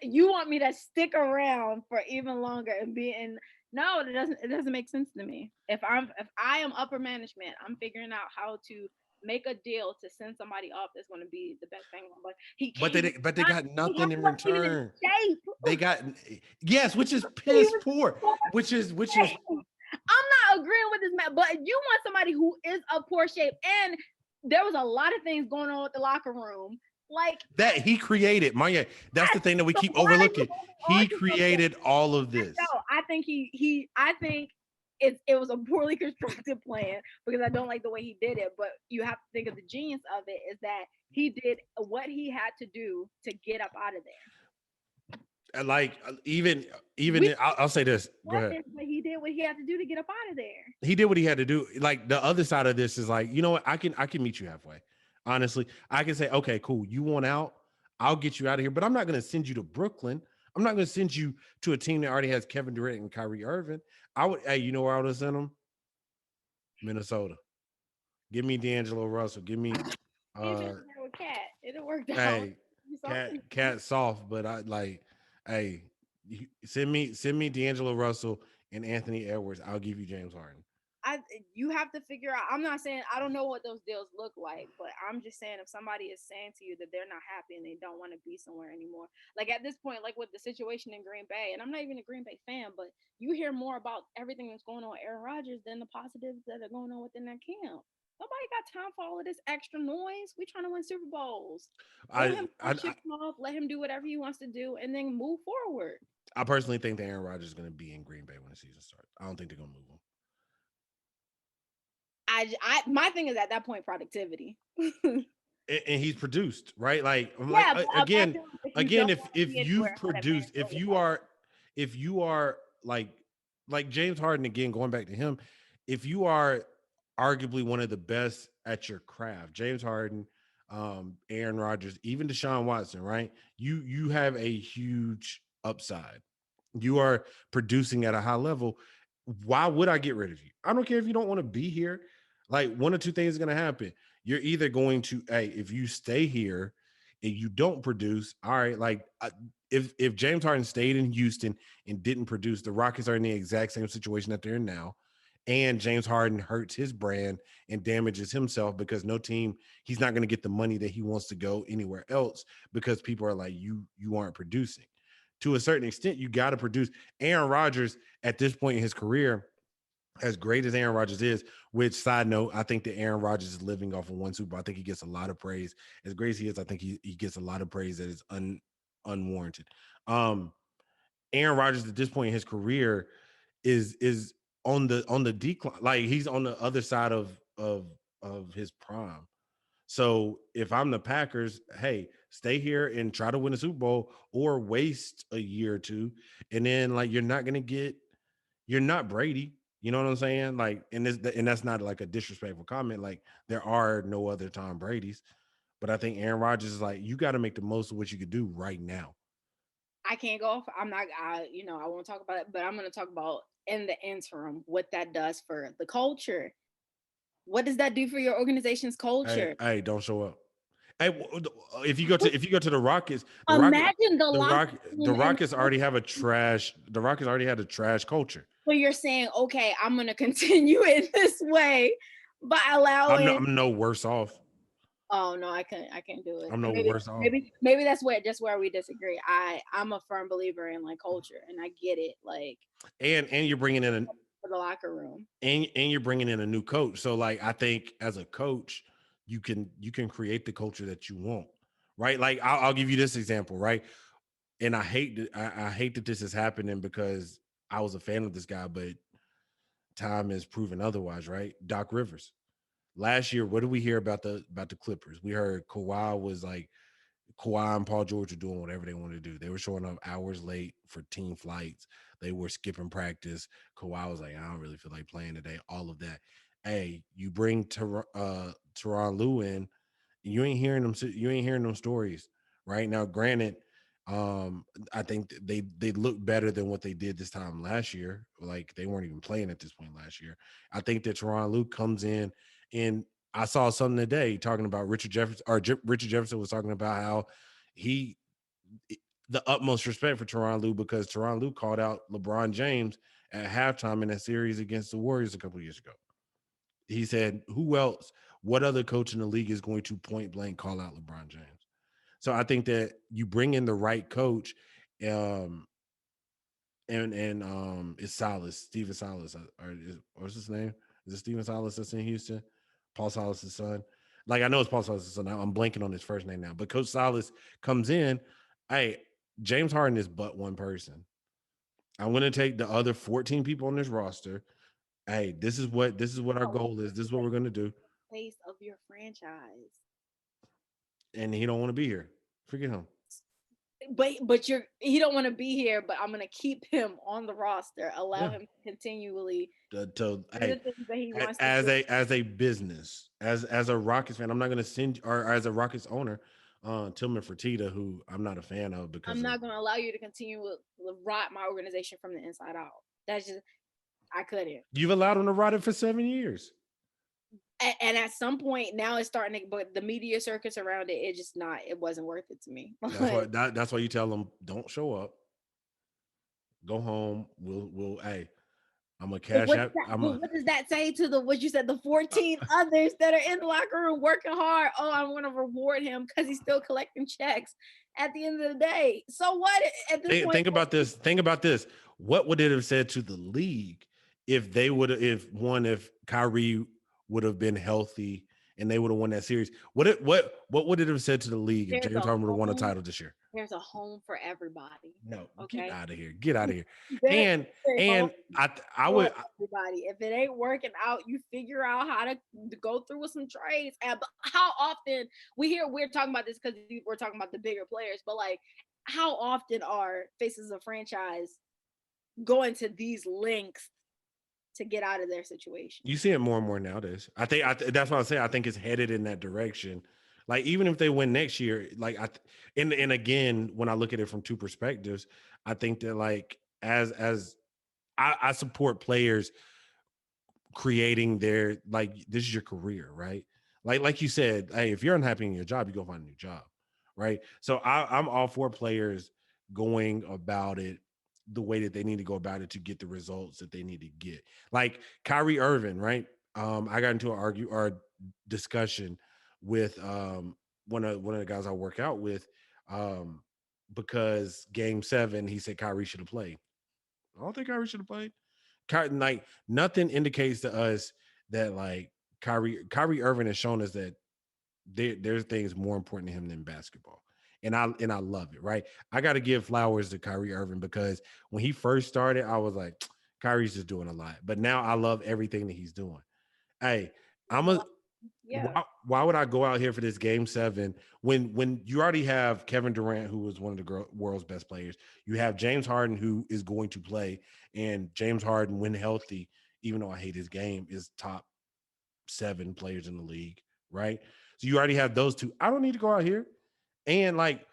you want me to stick around for even longer and be in. No, it doesn't make sense to me. If I am upper management, I'm figuring out how to make a deal to send somebody off that's going to be the best thing. But he was But they not, got he nothing in wasn't even in return. shape. They got yes, which is He piss was poor, which is I'm not agreeing with this man, but you want somebody who is of poor shape. And there was a lot of things going on with the locker room. Like, that he created. Monyae, that's the yes, thing that we so keep why are you overlooking. holding on He to something? created all of this. No, I think it was a poorly constructed plan because I don't like the way he did it. But you have to think of the genius of it is that he did what he had to do to get up out of there. Like We even I'll say this. Go what ahead. this, but he did what he had to do to get up out of there. He did what he had to do. Like the other side of this is like, you know what? I can meet you halfway. Honestly, I can say, okay, cool. You want out? I'll get you out of here. But I'm not going to send you to Brooklyn. I'm not going to send you to a team that already has Kevin Durant and Kyrie Irving. I would. Hey, you know where I would have sent them? Minnesota. Give me D'Angelo Russell. Give me. He did uh that with Cat. It worked out. Hey, You saw him. cat soft, but I like. Hey, send me D'Angelo Russell and Anthony Edwards. I'll give you James Harden. You have to figure out. I'm not saying I don't know what those deals look like, but I'm just saying if somebody is saying to you that they're not happy and they don't want to be somewhere anymore, like at this point, like with the situation in Green Bay, and I'm not even a Green Bay fan, but you hear more about everything that's going on with Aaron Rodgers than the positives that are going on within that camp. Nobody got time for all of this extra noise. We trying to win Super Bowls. Throw him I chips off, let him do whatever he wants to do, and then move forward. I personally think that Aaron Rodgers is going to be in Green Bay when the season starts. I don't think they're going to move him. My thing is at that point productivity. And he's produced, right? Like I'm like Yeah, but again, imagine if you don't want to if be anywhere you've and have produced, advantage over that. if you are like James Harden again, going back to him, if you are arguably one of the best at your craft, James Harden, Aaron Rodgers, even Deshaun Watson, right? You have a huge upside. You are producing at a high level. Why would I get rid of you? I don't care if you don't want to be here. Like one or two things is going to happen. You're either going to, hey, if you stay here and you don't produce, all right, like if James Harden stayed in Houston and didn't produce, the Rockets are in the exact same situation that they're in now. And James Harden hurts his brand and damages himself because no team, he's not going to get the money that he wants to go anywhere else because people are like, you aren't producing. To a certain extent, you got to produce. Aaron Rodgers at this point in his career, as great as Aaron Rodgers is, which side note, I think that Aaron Rodgers is living off of one Super Bowl. I think he gets a lot of praise. As great as he is, I think he gets a lot of praise that is unwarranted. Um, Aaron Rodgers at this point in his career is on the decline. Like he's on the other side of his prime. So if I'm the Packers, hey, stay here and try to win a Super Bowl or waste a year or two, and then like you're not Brady. You know what I'm saying? Like, and that's not like a disrespectful comment. Like, there are no other Tom Brady's, but I think Aaron Rodgers is like, you got to make the most of what you could do right now. I can't go. I'm not. I won't talk about it, but I'm going to talk about in the interim what that does for the culture. What does that do for your organization's culture? Hey, don't show up. Hey, if you go to Imagine the locker The room and Rockets already have a trash. The Rockets already had a trash culture. so you're saying, okay, I'm going to continue it this way by allowing. I'm no worse off. Oh no, I can't do it. I'm And no maybe worse off. maybe that's where we disagree. I'm a firm believer in like culture, and I get it. Like And you're bringing in for the locker room. and you're bringing in a new coach. So like I think as a coach, you can create the culture that you want, right? Like I'll give you this example, right? And I hate that this is happening because I was a fan of this guy, but time has proven otherwise, right? Doc Rivers. Last year, what did we hear about the Clippers? We heard Kawhi and Paul George were doing whatever they wanted to do. They were showing up hours late for team flights. They were skipping practice. Kawhi was like, I don't really feel like playing today. All of that. Hey, you bring Teron Lue in, you ain't hearing them. You ain't hearing them stories right now. Granted, I think they look better than what they did this time last year. Like they weren't even playing at this point last year. I think that Teron Lue comes in, and I saw something today talking about Richard Jefferson, or Richard Jefferson was talking about how he the utmost respect for Teron Lue because Teron Lue called out LeBron James at halftime in that series against the Warriors a couple of years ago. He said, "Who else? What other coach in the league is going to point blank call out LeBron James?" So I think that you bring in the right coach, um, and it's Silas, Stephen Silas, what's his name? Is it Stephen Silas that's in Houston? Paul Silas's son. Like I know it's Paul Silas's son. I'm blanking on his first name now. But Coach Silas comes in. Hey, James Harden is but one person. I'm going to take the other 14 people on this roster. Hey, this is what our Oh, goal is. This is what we're gonna do. face of your franchise. And he don't want to be here. Forget him. But he don't want to be here, but I'm gonna keep him on the roster, allow Yeah. him to continually do the Hey, things that he wants to as do. a business, as a Rockets fan, I'm not gonna send or as a Rockets owner, Tillman Fertitta, who I'm not a fan of I'm because of not gonna allow you to continue with rot my organization from the inside out. That's just I couldn't. you've allowed him to ride it for 7 years. And at some point now it's starting to, but the media circus around it, it just not, it wasn't worth it to me. Like, That's why you tell them don't show up, go home. Hey, I'm gonna but cash out. what does that say to the what you said, the 14 others that are in the locker room working hard? Oh, I want to reward him because he's still collecting checks at the end of the day. So what at this point? Think about this. Think about this. What would it have said to the league if they would have, if Kyrie would have been healthy and they would have won that series? What would it have said to the league if There's James a Harden would have won a home, title this year? there's a home for everybody. No, get Okay. out of here. Get out of here. There And is a home I for would everybody. If it ain't working out, you figure out how to go through with some trades. And how often we're talking about this because we're talking about the bigger players, but like how often are faces of franchise going to these lengths to get out of their situation? you see it more and more nowadays. That's what I say. I think it's headed in that direction. Like even if they win next year, like and again, when I look at it from two perspectives, I think that like as I support players creating their like this is your career, right? Like you said, hey, if you're unhappy in your job, you go find a new job, right? So I'm all for players going about it the way that they need to go about it to get the results that they need to get. Like Kyrie Irving, right? I got into an argue or discussion with one of the guys I work out with, um, because game 7, he said Kyrie should have played. I don't think Kyrie should have played. Like nothing indicates to us that like Kyrie Irving has shown us that there's things more important to him than basketball. And I love it, right? I got to give flowers to Kyrie Irving because when he first started, I was like, Kyrie's just doing a lot. But now I love everything that he's doing. Hey, I'm a Yeah. why would I go out here for this game 7 when you already have Kevin Durant, who was one of the world's best players? You have James Harden, who is going to play, and James Harden, when healthy, even though I hate his game, is top 7 players in the league, right? So you already have those two. I don't need to go out here and like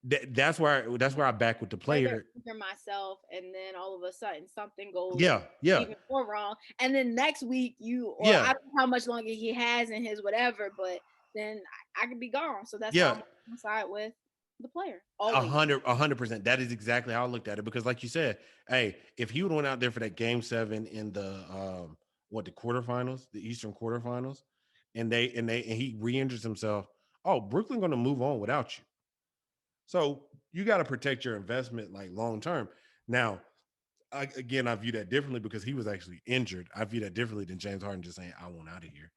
that's where I back with the Further player. injure myself, and then all of a sudden something goes Yeah, yeah, even more wrong, and then next week or I yeah, don't know how much longer he has in his whatever, but then I could be gone. So that's why yeah. I'm on the side with the player A always. hundred, 100%. That is exactly how I looked at it. Because, like you said, hey, if he would have went out there for that game 7 in the the quarterfinals, the Eastern quarterfinals, and he re-injures himself, oh, Brooklyn going to move on without you. So you got to protect your investment like long term. Now, I view that differently because he was actually injured. I view that differently than James Harden just saying, "I want out of here."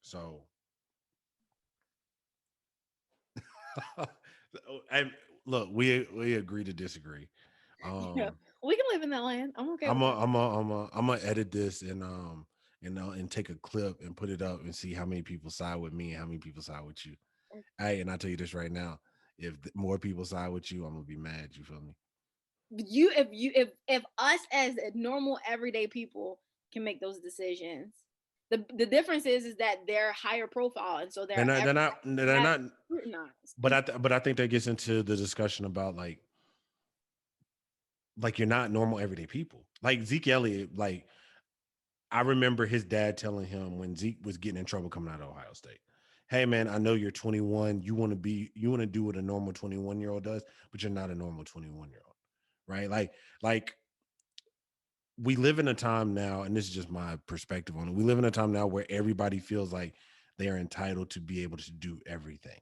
So, and look, we agree to disagree. Yeah, Um, we can live in that land. I'm okay I'm with a, that. I'm a, I'm a, I'm gonna edit this and take a clip and put it up and see how many people side with me and how many people side with you. Hey, and I tell you this right now: if more people side with you, I'm gonna be mad. You feel me? If us as normal everyday people can make those decisions, the difference is that they're higher profile, and so They're they're not. They're not. They're have not. scrutinized. But I think that gets into the discussion about like you're not normal everyday people. Like Zeke Elliott, like I remember his dad telling him when Zeke was getting in trouble coming out of Ohio State. Hey man, I know you're 21. You want to do what a normal 21-year-old does, but you're not a normal 21-year-old, right? Like we live in a time now, and this is just my perspective on it. We live in a time now where everybody feels like they are entitled to be able to do everything.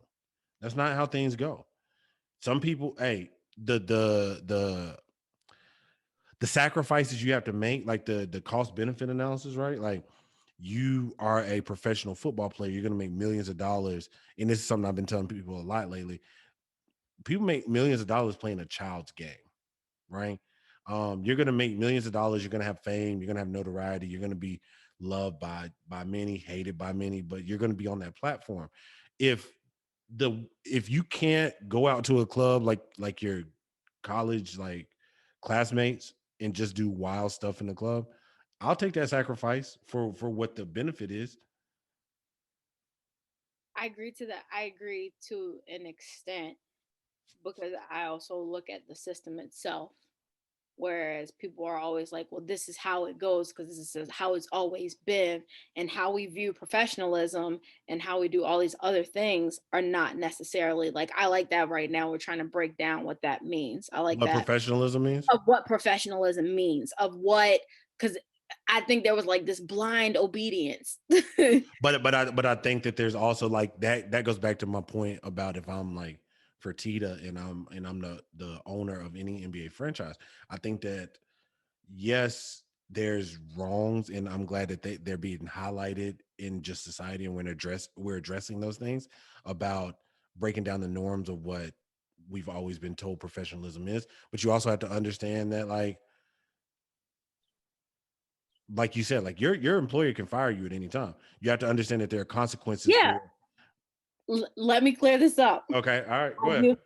That's not how things go. Some people, hey, the sacrifices you have to make, like the cost benefit analysis, right? Like you are a professional football player, you're going to make millions of dollars, and this is something I've been telling people a lot lately. People make millions of dollars playing a child's game, right? You're gonna make millions of dollars. You're gonna have fame. You're gonna have notoriety. You're gonna be loved by many, hated by many, but you're gonna be on that platform. If if you can't go out to a club like your college like classmates and just do wild stuff in the club, I'll take that sacrifice for what the benefit is. I agree to that. I agree to an extent because I also look at the system itself. Whereas people are always like, well, this is how it goes because this is how it's always been. And how we view professionalism and how we do all these other things are not necessarily like, I like that right now. We're trying to break down what that means. I like What that professionalism means. of what professionalism means, of what, because I think there was like this blind obedience. But I think that there's also like that goes back to my point about if I'm like Fertitta and I'm the owner of any NBA franchise. I think that yes, there's wrongs, and I'm glad that they're being highlighted in just society, and we're addressing those things about breaking down the norms of what we've always been told professionalism is. But you also have to understand that like you said, like your employer can fire you at any time. You have to understand that there are consequences Yeah. for. Let me clear this up. Okay, all right, go ahead.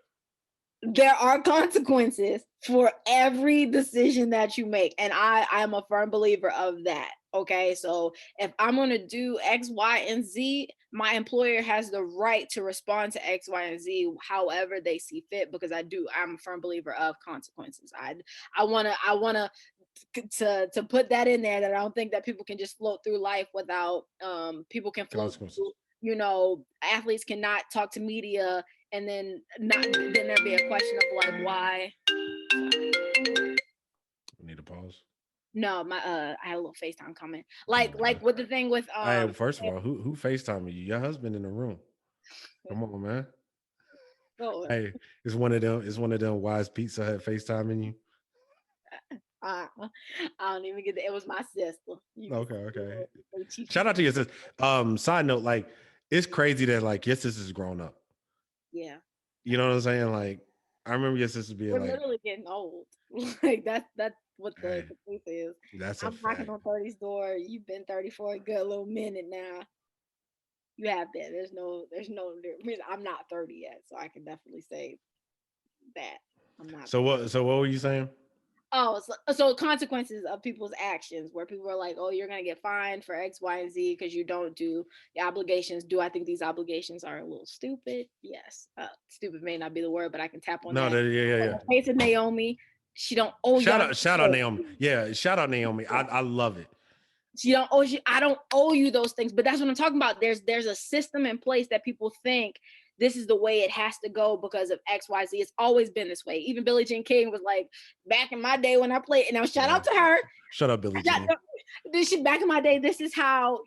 There are consequences for every decision that you make, and I'm a firm believer of that. Okay, so if I'm going to do X, Y, and Z, my employer has the right to respond to X, Y, and Z however they see fit, because I'm a firm believer of consequences. I want to put that in there, that I don't think that people can just float through life without people can float through, Consequences. athletes cannot talk to media, and then not then there'd be a question of like, why. We need a pause. No, my I had a little FaceTime comment. Oh Like man. with the thing with Hey, first of all, who FaceTiming you? Your husband in the room. Come on, man. oh, Hey, it's one of them. It's one of them wise Pizza Hut FaceTiming you. I don't even get it was my sister. You can Okay, okay. say Chichi. Shout out to your sister. Side note, like it's crazy that like your sister's grown up. Yeah, You know what I'm saying? Like I remember your sister being we're like, literally getting old. Like that's what "Hey, the truth is. that's a I'm knocking fact." on 30's door. You've been 30 for a good little minute now. You have that. There's no reason. I'm not 30 yet, so I can definitely say that I'm not So 30. what? So what were you saying? Oh, so consequences of people's actions, where people are like, oh, you're gonna get fined for X, Y, and Z because you don't do the obligations. Do I think these obligations are a little stupid? Yes. Stupid may not be the word, but I can tap on No, that. yeah, yeah, In yeah. the case of Naomi, she don't owe y'all. Shout out Naomi. Yeah, shout out Naomi. I love it. She don't owe you. I don't owe you those things. But that's what I'm talking about. There's a system in place that people think this is the way it has to go because of X, Y, Z. It's always been this way. Even Billie Jean King was like, back in my day when I played, and now shout Yeah. out to her. Shut up, Billie Jean. This shit back in my day, this is how,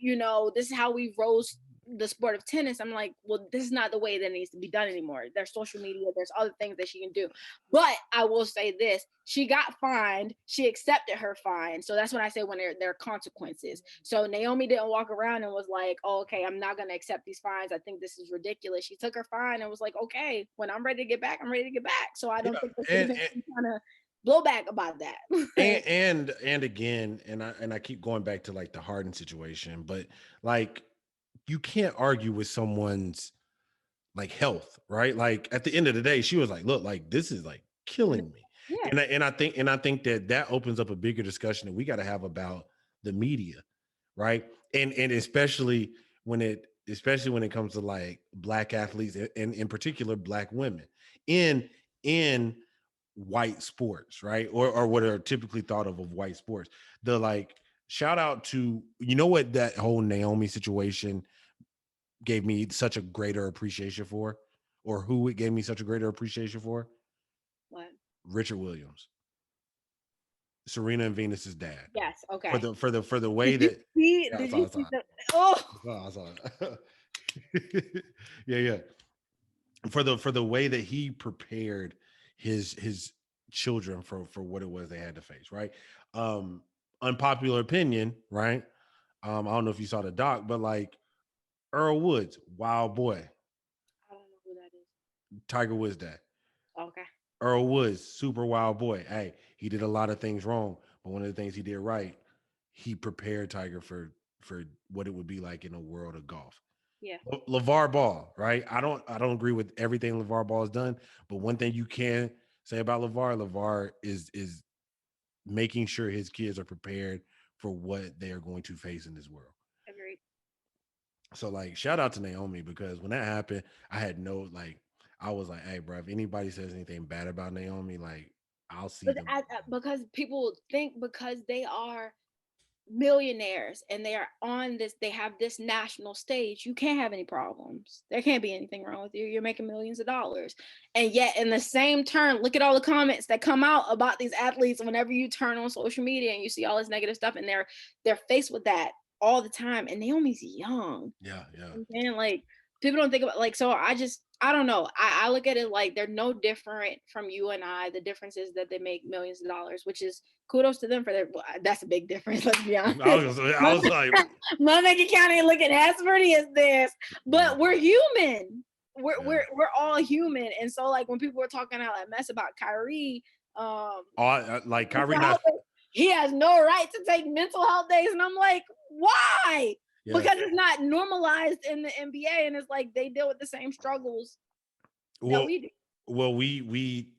this is how we rose the sport of tennis. I'm like, well, this is not the way that it needs to be done anymore. There's social media, there's other things that she can do. But I will say this, she got fined, she accepted her fine. So that's when I say when there are consequences. So Naomi didn't walk around and was like, oh, okay, I'm not gonna accept these fines. I think this is ridiculous. She took her fine and was like, okay, when I'm ready to get back, I'm ready to get back. So I don't Yeah, think there should have been any kind of blowback about that. and again, and I keep going back to like the Harden situation, but like you can't argue with someone's like health, right? Like at the end of the day, she was like, "Look, like this is like killing me," Yeah. and I think that opens up a bigger discussion that we got to have about the media, right? And especially when it comes to like black athletes and in particular black women in white sports, right? Or what are typically thought of white sports. The like shout out to what that whole Naomi situation gave me such a greater appreciation for, or who it gave me such a greater appreciation for? What? Richard Williams, Serena and Venus's dad. Yes. For Okay. the way that yeah, Did you I saw see it. the? Oh, I saw it. Yeah, yeah. For the way that he prepared his children for what it was they had to face, right? Um, Unpopular opinion, right? I don't know if you saw the doc, but like Earl Woods, wild boy, I don't know who that is. Tiger Woods dad. Okay. Earl Woods, super wild boy. Hey, he did a lot of things wrong, but one of the things he did right, he prepared Tiger for what it would be like in a world of golf. Yeah, LeVar Ball, right? I don't agree with everything LeVar Ball has done, but one thing you can say about LeVar is making sure his kids are prepared for what they are going to face in this world. agreed. So like shout out to Naomi because when that happened, I had no like I was like, hey bro, if anybody says anything bad about Naomi, like I'll see But them. because people think because they are millionaires and they are on this, they have this national stage, you can't have any problems. There can't be anything wrong with you. You're making millions of dollars. And yet in the same turn, look at all the comments that come out about these athletes whenever you turn on social media and you see all this negative stuff, and they're faced with that all the time. And Naomi's young. Yeah, yeah. And like people don't think about like, so I don't know. I look at it like they're no different from you and I. The difference is that they make millions of dollars, which is kudos to them for their, well, that's a big difference, let's be honest. I was like, My bank account ain't looking as pretty as this, yeah, but we're human. yeah. We're all human. And so like when people were talking out that mess about Kyrie, Like Kyrie mental not health days, he has no right to take mental health days. And I'm like, why? yeah. Because it's not normalized in the NBA, and it's like they deal with the same struggles that Well, we do. we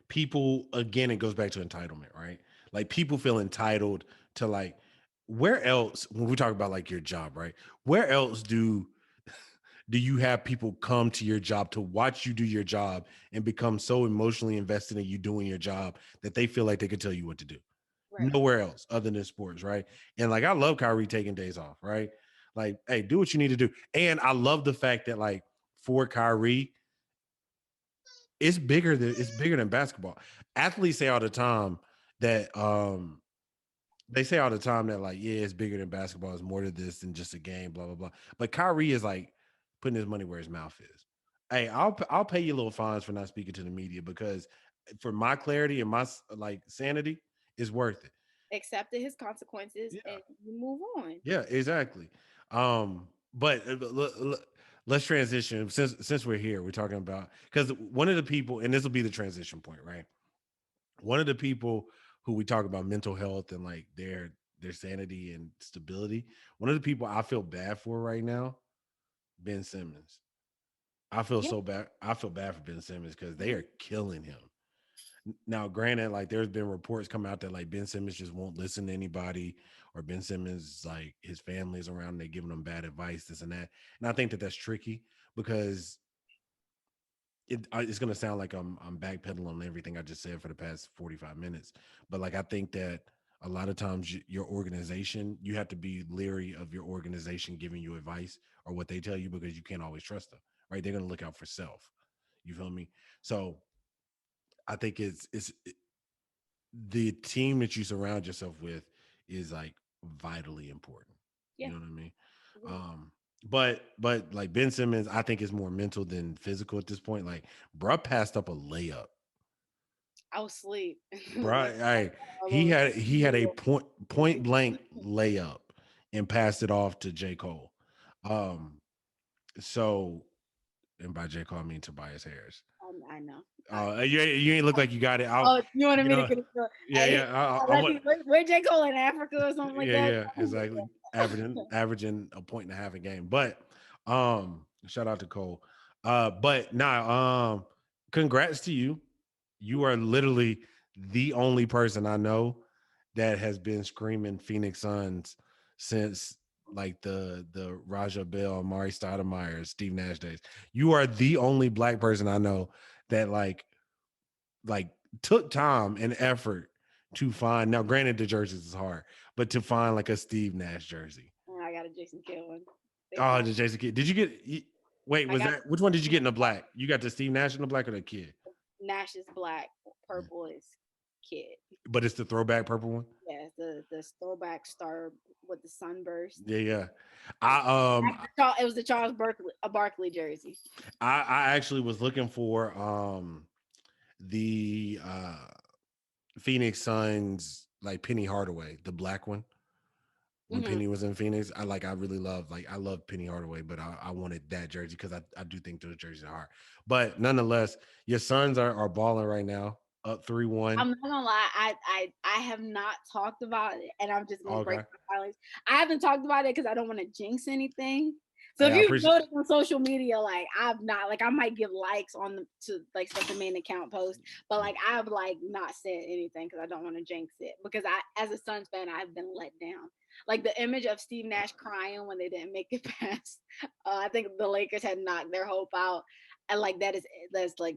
people again, it goes back to entitlement, right? Like people feel entitled to like where else when we talk about like your job, right? Where else do you have people come to your job to watch you do your job and become so emotionally invested in you doing your job that they feel like they could tell you what to do? Right. Nowhere else other than sports, right? And like I love Kyrie taking days off, right? Like, hey, do what you need to do. And I love the fact that like for Kyrie, it's bigger than basketball. Athletes say all the time that they say all the time that like, yeah, it's bigger than basketball, it's more to this than just a game, blah, blah, blah. But Kyrie is like putting his money where his mouth is. Hey, I'll pay you little fines for not speaking to the media because for my clarity and my like sanity is worth it. Accepted his consequences Yeah. and you move on. Yeah, exactly. But let's transition since we're here. We're talking about because one of the people, and this will be the transition point, right? One of the people who we talk about mental health and like their sanity and stability. One of the people I feel bad for right now, Ben Simmons. I feel Yeah. so bad. I feel bad for Ben Simmons because they Mhm. are killing him. Now, granted, like there's been reports come out that like Ben Simmons just won't listen to anybody, or Ben Simmons like his family's around, and they giving him bad advice, this and that. And I think that that's tricky because it's gonna sound like I'm backpedaling on everything I just said for the past 45 minutes. But like I think that a lot of times your organization, you have to be leery of your organization giving you advice or what they tell you because you can't always trust them, right? They're gonna look out for self. You feel me? So I think the team that you surround yourself with is like vitally important. Yeah. You know what I mean? Agreed. Um, but like Ben Simmons, I think is more mental than physical at this point. Like, bruh passed up a layup. I was asleep. Like Bruh, I all he over had social he had a media. point blank layup and passed it off to J. Cole. Um, so and by J. Cole I mean Tobias Harris. I know. You ain't look like you got it out. Oh, you wanted You me to know, get it? yeah, Hey, yeah. I unless want where J Cole in Africa or something like Yeah, that. yeah, exactly. Averaging a point and a half a game. But shout out to Cole. But nah, congrats to you. You are literally the only person I know that has been screaming Phoenix Suns since like the Raja Bell, Amari Stoudemire, Steve Nash days. You are the only black person I know that like took time and effort to find. Now, granted, the jerseys is hard, but to find like a Steve Nash jersey. And I got a Jason Kidd one. They Oh, fine. the Jason Kidd. Did you get? Wait, I was got that which one did you get in the black? You got the Steve Nash in the black or the kid? Nash is black, Yeah. purple is Kid. But it's the throwback purple one. Yeah, the throwback star with the sunburst. Yeah, yeah. I um It was the Charles Barkley jersey. I actually was looking for the Phoenix Suns like Penny Hardaway, the black one. When Hmm. Penny was in Phoenix, I really love I love Penny Hardaway, but I wanted that jersey because I do think those jerseys are hard. But nonetheless, your Suns are balling right now. up 3-1. I'm not gonna lie, I have not talked about it, and I'm just gonna break Okay. my silence. I haven't talked about it because I don't want to jinx anything. So if Hey, I you appreciate. notice on social media, like I've not like I might give likes on the to like stuff the main account post, but like I've like not said anything because I don't want to jinx it. Because I, as a Suns fan, I've been let down. Like the image of Steve Nash crying when they didn't make it past. I think the Lakers had knocked their hope out, and like that's like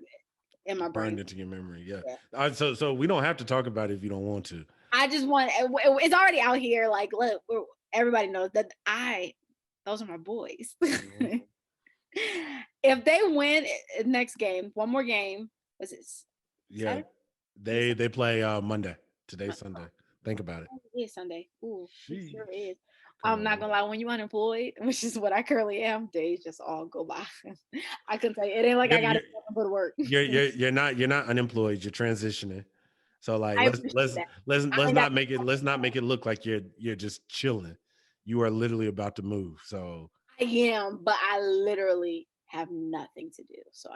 in my brain. Burned into your memory. Yeah. Yeah. So we don't have to talk about it if you don't want to. I just want it's already out here. Like, look, everybody knows that those are my boys. Mhm. If they win next game, one more game, was it Yeah. Saturday? Is They play Monday. Today's Sunday. Think about it. it is Sunday. Ooh, it sure Sheesh. is. Come I'm on, not man. gonna lie, when you unemployed, which is what I currently am, days just all go by. I can tell you, it ain't like You're, I gotta you're, get up and go to work. you're not unemployed. You're transitioning. So like I let's appreciate let's that. let's I let's ain't got not make it let's not make it look like you're just chilling. You are literally about to move. So I am, but I literally have nothing to do. So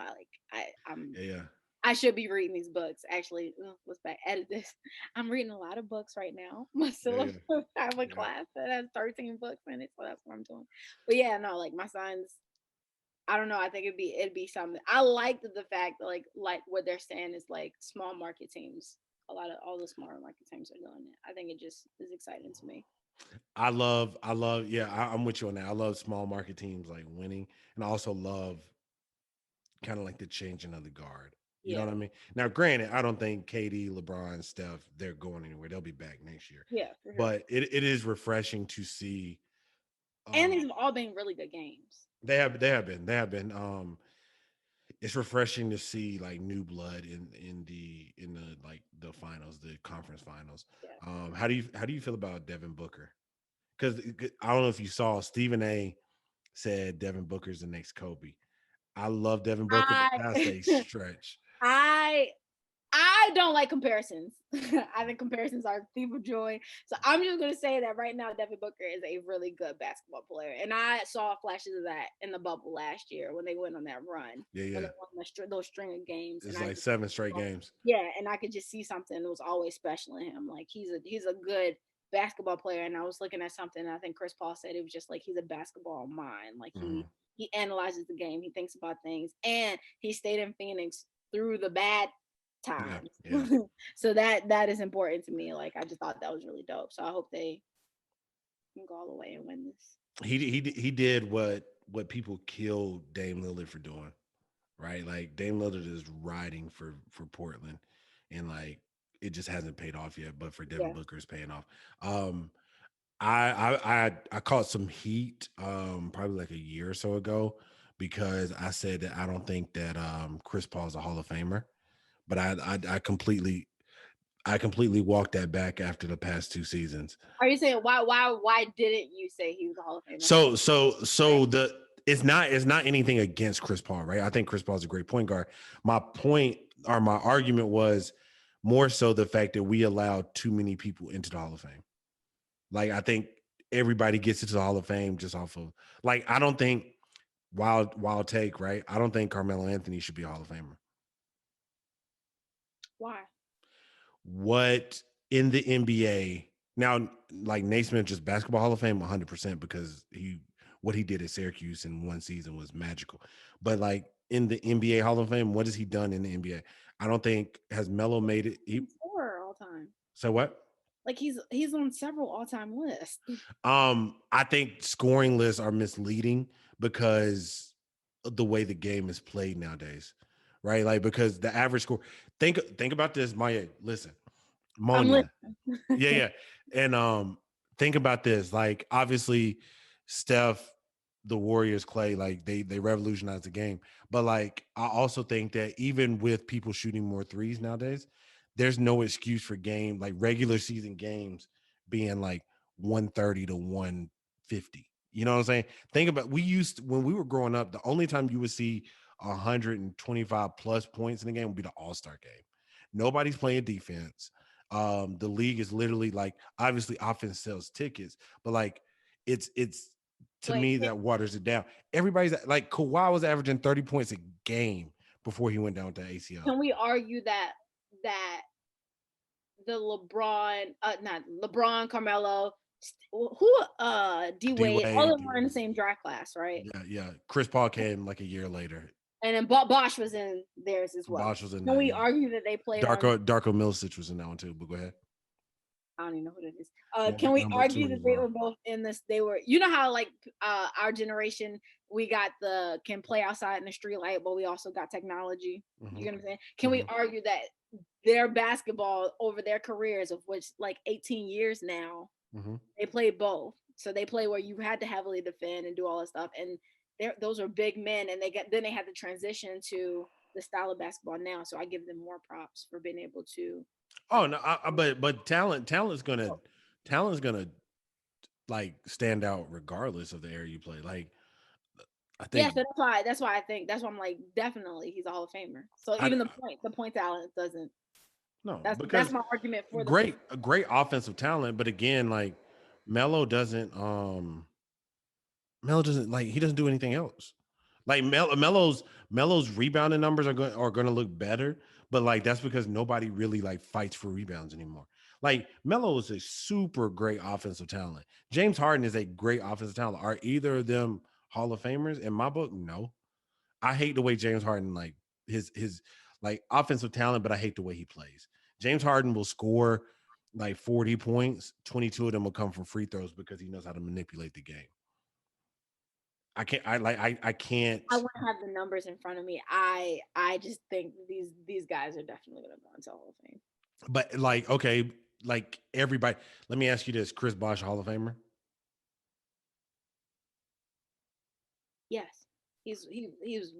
I'm yeah, I should be reading these books. Actually, let's back edit this. I'm reading a lot of books right now. My yeah, syllabus, I have a yeah. class that has 13 books in it, so that's what I'm doing. But yeah, no, like my sons, I don't know. I think it'd be something. I like the fact that like what they're saying is like small market teams. A lot of all the smaller market teams are doing it. I think it just is exciting to me. I love. Yeah, I'm with you on that. I love small market teams like winning, and I also love kind of like the changing of the guard. You know Yeah, what I mean? Now, granted, I don't think KD, LeBron, Steph, they're going anywhere. They'll be back next year. yeah, for sure. But it is refreshing to see. And Um, these have all been really good games. they have been. It's refreshing to see like new blood in the like the finals, the conference finals. Yeah. How do you feel about Devin Booker? Because I don't know if you saw Stephen A. said Devin Booker's the next Kobe. I love Devin Booker, but I that's a stretch. I I don't like comparisons. I think comparisons are a thief of joy. So I'm just gonna say that right now, Devin Booker is a really good basketball player, and I saw flashes of that in the bubble last year when they went on that run, Yeah, when yeah. they won those string of games, and It's I like just seven straight games. yeah, and I could just see something that was always special in him. Like he's a good basketball player, and I was looking at something. And I think Chris Paul said it was just like he's a basketball mind. Like Mhm. he analyzes the game, he thinks about things, and he stayed in Phoenix through the bad Yeah, times. yeah. So that is important to me. Like I just thought that was really dope. So I hope they can go all the way and win this. He did what people killed Dame Lillard for doing, right? Like Dame Lillard is riding for Portland, and like it just hasn't paid off yet. But for Devin Yeah. Booker, it's paying off. I caught some heat probably like a year or so ago because I said that I don't think that Chris Paul is a Hall of Famer, but I completely walked that back after the past 2 seasons. Are you saying why didn't you say he was a Hall of Famer? So the it's not anything against Chris Paul, right? I think Chris Paul is a great point guard. My point or my argument was more so the fact that we allowed too many people into the Hall of Fame. Like I think everybody gets into the Hall of Fame just off of like I don't think wild take, right? I don't think Carmelo Anthony should be a Hall of Famer. Why? What in the NBA now, like Naismith, just basketball Hall of Fame 100% because what he did at Syracuse in one season was magical. But like in the NBA Hall of Fame, what has he done in the NBA? I don't think has Melo made it. Scorer all time. So what? Like he's on several all time lists. I think scoring lists are misleading because of the way the game is played nowadays, right? Like because the average score. Think about this, Maya. Listen, I'm Monia. Yeah, listening. yeah. And think about this. Like obviously Steph, the Warriors, Clay, like they revolutionized the game. But like I also think that even with people shooting more threes nowadays, there's no excuse for game like regular season games being like 130 to 150. You know what I'm saying? Think about when we were growing up, the only time you would see 125 plus points in the game would be the All-Star game. Nobody's playing defense. The league is literally like obviously offense sells tickets, but like it's to But me that waters it down. Everybody's like Kawhi was averaging 30 points a game before he went down with the ACL. can we argue that that the not LeBron, Carmelo, who D D Wade, all of Wade. them were in the same draft class, right? Yeah. Chris Paul came like a year later. And then Bosch was in theirs as well. Bosch was in Can that. we Yeah. argue that they played on? Darko Milicic was in that one too. But go ahead. I don't even know who that is. Can we Number two argue in that his they row. were both in this? They were, you know how like our generation, we got the can play outside in the street light, but we also got technology. Mm-hmm. You know what I'm saying? Can we argue that their basketball over their careers, of which like 18 years now, they played both. So they play where you had to heavily defend and do all that stuff, and those are big men, and they had to transition to the style of basketball now. So I give them more props for being able to. Oh no, but talent's gonna like stand out regardless of the area you play. Like I Yeah, think so that's why I'm like, definitely he's a Hall of Famer. So I even the point talent doesn't. no That's because my argument for a great offensive talent, but again, like Melo doesn't Melo doesn't like he doesn't do anything else. Like Melo's rebounding numbers are going to look better, but like that's because nobody really like fights for rebounds anymore. Like Melo is a super great offensive talent. James Harden is a great offensive talent. Are either of them Hall of Famers in my book? No. I hate the way James Harden like his like offensive talent, but I hate the way he plays. James Harden will score like 40 points, 22 of them will come from free throws because he knows how to manipulate the game. I can't. I wouldn't have the numbers in front of me. I just think these guys are definitely gonna go into Hall of Fame. But like, okay, like everybody. Let me ask you this: Chris Bosh, Hall of Famer? Yes, he was.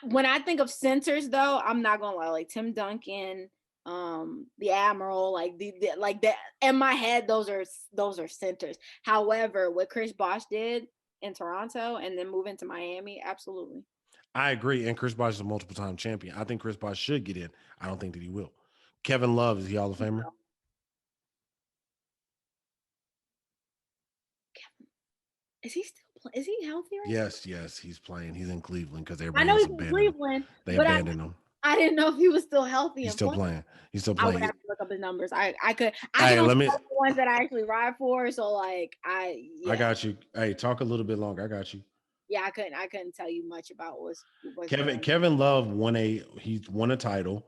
When I think of centers, though, I'm not gonna lie. Like Tim Duncan, the Admiral, like the like that. In my head, those are centers. However, what Chris Bosh did in Toronto and then move into Miami, absolutely. I agree. And Chris Bosh is a multiple time champion. I think Chris Bosh should get in. I don't think that he will. Kevin Love, is he Hall of Famer? Is he still? Is he healthy right Yes, he's playing. He's in Cleveland because now? I everybody know else he's in abandoned him. Cleveland, They but abandoned him. I didn't know if he was still healthy. He's and still playing. He's still I would playing. have to look up his numbers. I can Hey, only let me. tell the ones that I actually ride for. So like I got you. Hey, talk a little bit longer. I got you. yeah, I couldn't tell you much about what's Kevin Love he's won a title.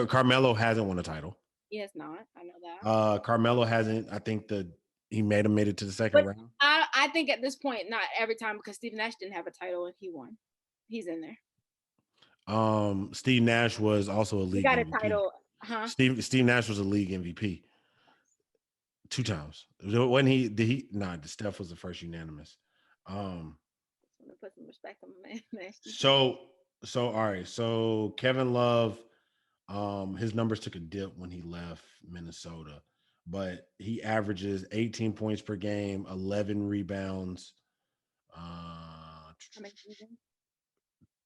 Carmelo hasn't won a title. He has not. I know that. Carmelo hasn't. I think he made it to the second But round. I think at this point, not every time, because Steve Nash didn't have a title and he won. He's in there. Steve Nash was also a league He got MVP. a title, huh? Steve Nash was a league MVP 2 times. When he did he? Nah, Steph was the first unanimous. Put some respect on my man. So all right. So Kevin Love, his numbers took a dip when he left Minnesota, but he averages 18 points per game, 11 rebounds.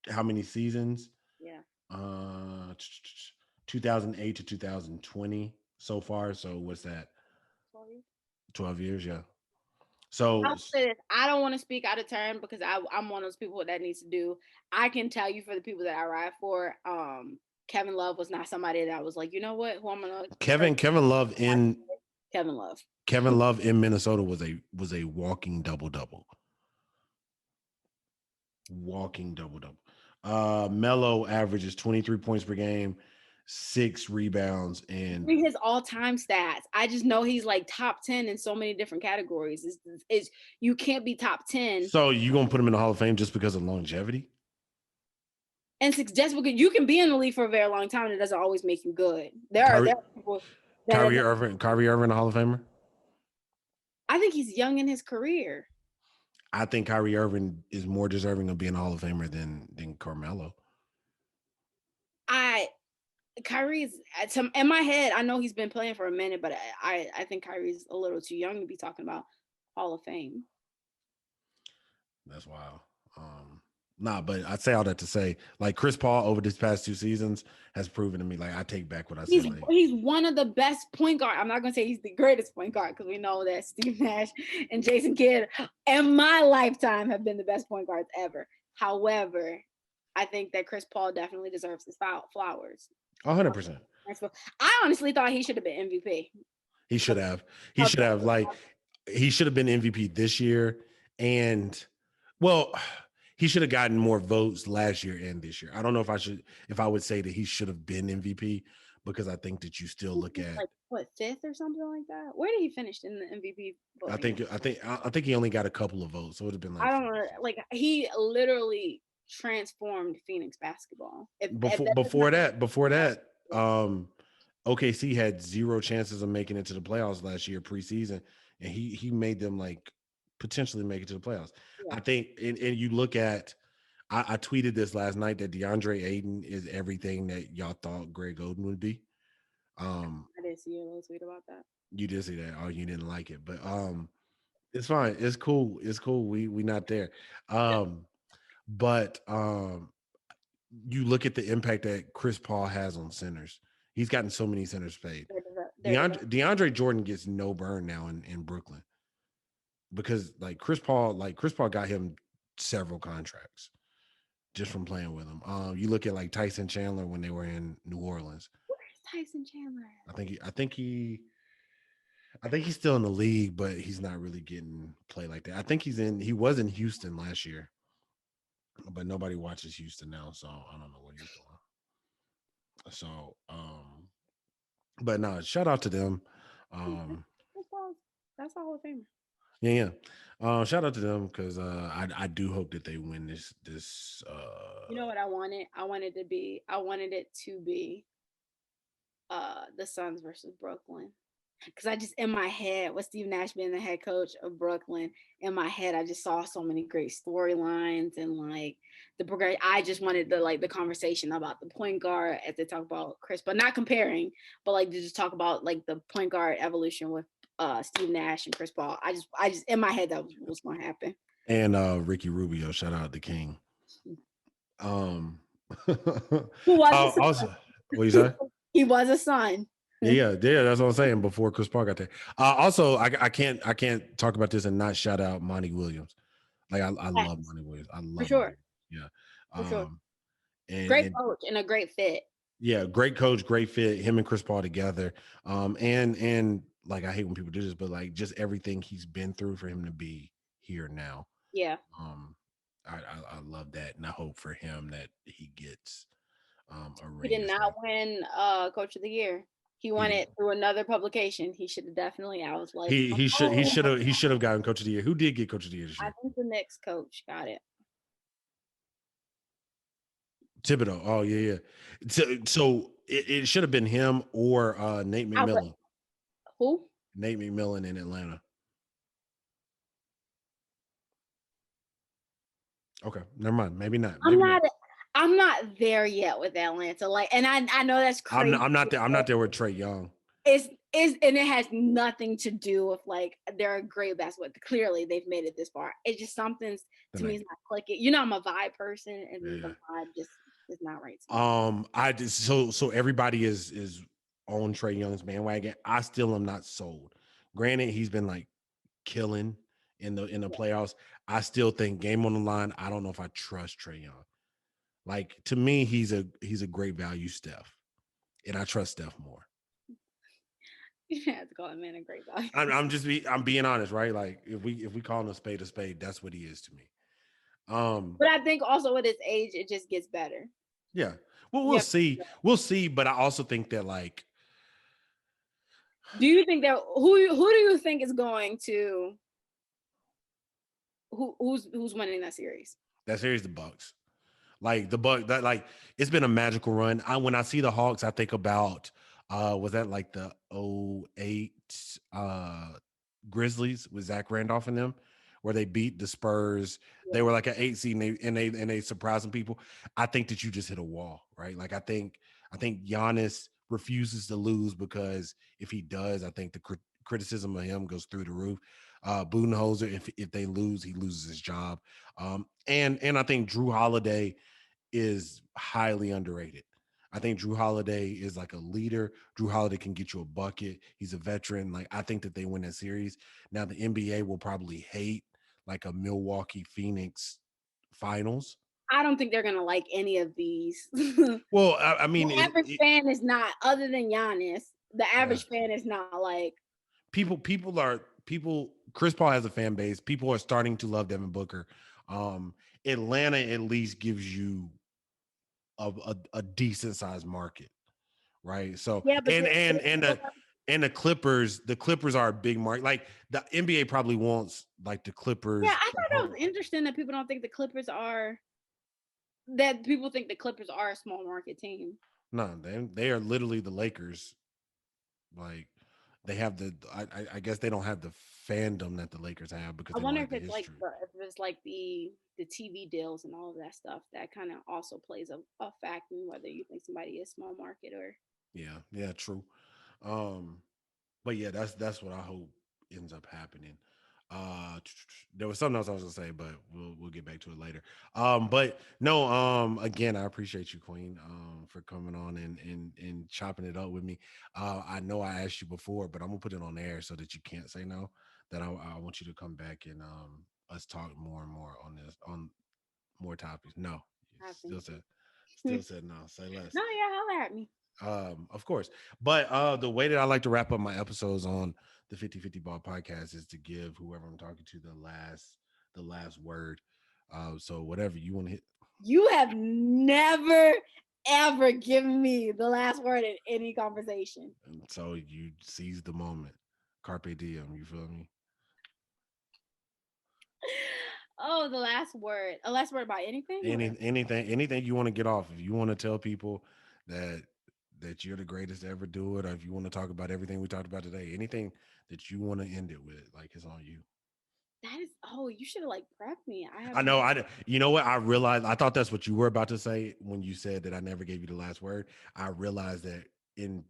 How many seasons? Yeah. 2008 to 2020 so far. So what's that? 12 years, yeah. So I'll say this. I don't want to speak out of turn because I'm one of those people that needs to do. I can tell you for the people that I ride for, Kevin Love was not somebody that was like, you know what, who I'm gonna Kevin Love in Kevin Love in Minnesota was a walking double. Walking double. Melo averages 23 points per game, 6 rebounds, and his all-time stats. I just know he's like top 10 in so many different categories. Is you can't be top 10. So you gonna put him in the Hall of Fame just because of longevity? And just because you can be in the league for a very long time, it doesn't always make you good. There are people. Kyrie Irving, the Hall of Famer. I think he's young in his career. I think Kyrie Irving is more deserving of being a Hall of Famer than Carmelo. Kyrie's in my head. I know he's been playing for a minute, but I think Kyrie's a little too young to be talking about Hall of Fame. That's wild. But I say all that to say, like Chris Paul over these past 2 seasons has proven to me, like I take back what I said. He's one of the best point guard. I'm not gonna say he's the greatest point guard because we know that Steve Nash and Jason Kidd in my lifetime have been the best point guards ever. However, I think that Chris Paul definitely deserves his flowers. 100%. I honestly thought he should have been MVP. He should have. He Of should have like he should have been MVP this year, and well, he should have gotten more votes last year and this year. I don't know if I would say that he should have been MVP because I think that you still look at. like what, fifth or something like that. Where did he finish in the MVP voting? I think he only got a couple of votes, so it would have been like I don't know. Like he literally transformed Phoenix basketball. If that does not, before that, OKC had zero chances of making it to the playoffs last year preseason, and he made them like potentially make it to the playoffs. yeah. I think, and you look at, I tweeted this last night that DeAndre Ayton is everything that y'all thought Greg Oden would be. I did see your little tweet about that. You did see that. Oh, you didn't like it, but it's fine. It's cool. It's cool. We not there. But you look at the impact that Chris Paul has on centers. He's gotten so many centers paid. DeAndre Jordan gets no burn now in Brooklyn because Chris Paul got him several contracts just from playing with him. You look at like Tyson Chandler when they were in New Orleans. Where's Tyson Chandler? I think he's still in the league, but he's not really getting play like that. I think he was in Houston last year, but nobody watches Houston now, so I don't know what he's doing. So, but no, shout out to them. That's a Hall of Famer. Yeah. Shout out to them because I do hope that they win this. You know what I wanted? I wanted it to be the Suns versus Brooklyn. Because I just in my head, with Steve Nash being the head coach of Brooklyn, in my head, I just saw so many great storylines and like the progression. I just wanted the conversation about the point guard as they talk about Chris, but not comparing, but like to just talk about like the point guard evolution with Steve Nash and Chris Paul. I just in my head that was what's going to happen. And Ricky Rubio, shout out the King. Who was also what you say? He was a son. Yeah, that's what I'm saying. Before Chris Paul got there, also I can't talk about this and not shout out Monty Williams. Like I love Monty Williams. I love for sure. Yeah, for sure. And great coach and a great fit. Yeah, great coach, great fit. Him and Chris Paul together. And like I hate when people do this, but like just everything he's been through for him to be here now. Yeah. I love that, and I hope for him that he gets a ring. He did not win Coach of the Year. He won it through another publication. He should have definitely. I was like, he should have gotten Coach of the Year. Who did get Coach of the Year this year? I think the Knicks coach got it. Thibodeau. Oh yeah. So it should have been him or Nate McMillan. Who? Nate McMillan in Atlanta. Okay, never mind. Maybe not. I'm not there yet with Atlanta. Like, and I know that's crazy. I'm not there. I'm not there with Trae Young. And it has nothing to do with like they're a great basketball. Clearly, they've made it this far. It's just something's to me is not clicking. You know, I'm a vibe person, and the vibe just is not right. I just so everybody is on Trae Young's bandwagon. I still am not sold. Granted, he's been like killing in the playoffs. I still think game on the line. I don't know if I trust Trae Young. Like to me, he's a great value Steph, and I trust Steph more. You have to call him man a great value. I'm being honest, right? Like if we call him a spade, that's what he is to me. But I think also with his age, it just gets better. Yeah. Well, we'll see. We'll see. But I also think that like, do you think that who do you think is going to who's winning that series? That series, the Bucks. Like the Bucks, that like it's been a magical run. When I see the Hawks, I think about was that like the 08 Grizzlies with Zach Randolph and them, where they beat the Spurs. Yeah. They were like an 8 seed and they surprising people. I think that you just hit a wall, right? Like I think Giannis refuses to lose because if he does, I think the criticism of him goes through the roof. Budenholzer, if they lose, he loses his job. And I think Drew Holiday is highly underrated. I think Drew Holiday is like a leader. Drew Holiday can get you a bucket. He's a veteran. Like I think that they win that series. Now the NBA will probably hate like a Milwaukee Phoenix finals. I don't think they're gonna like any of these. The Well, I mean, average fan is not, other than Giannis. The yeah, average fan is not like, people. Chris Paul has a fan base. People are starting to love Devin Booker. Um, Atlanta at least gives you a decent sized market, right? So yeah, but and the Clippers are a big market. Like the NBA probably wants like the yeah, Clippers I to thought that hold. was interesting that people don't think the Clippers are that people think the Clippers are a small market team. No, they are literally the Lakers. Like they have I guess they don't have the fandom that the Lakers have because I they don't wonder have if the it's like history. the TV deals and all of that stuff that kind of also plays a fact in whether you think somebody is small market or. Yeah, yeah, true. Um, but yeah, that's what I hope ends up happening. There was something else I was gonna say, but we'll get back to it later. But no, again, I appreciate you, Queen, for coming on and chopping it up with me. I know I asked you before, but I'm gonna put it on air so that you can't say no. That I want you to come back and us talk more and more on this on more topics. No, you Happen. still said no. Say less. No, yeah, holler at me. Of course. But the way that I like to wrap up my episodes on the 50/50 Ball podcast is to give whoever I'm talking to the last word. So whatever you want to hit. You have never ever given me the last word in any conversation. And so you seize the moment. Carpe diem, you feel me? Oh, the last word. A last word about anything or Anything you want to get off. If you want to tell people that you're the greatest to ever do it, or if you want to talk about everything we talked about today, anything that you want to end it with, like it's on you. that is, oh, you should have like prepped me. I have I know. no. You know what? I realized. I thought that's what you were about to say when you said that I never gave you the last word. I realized that in,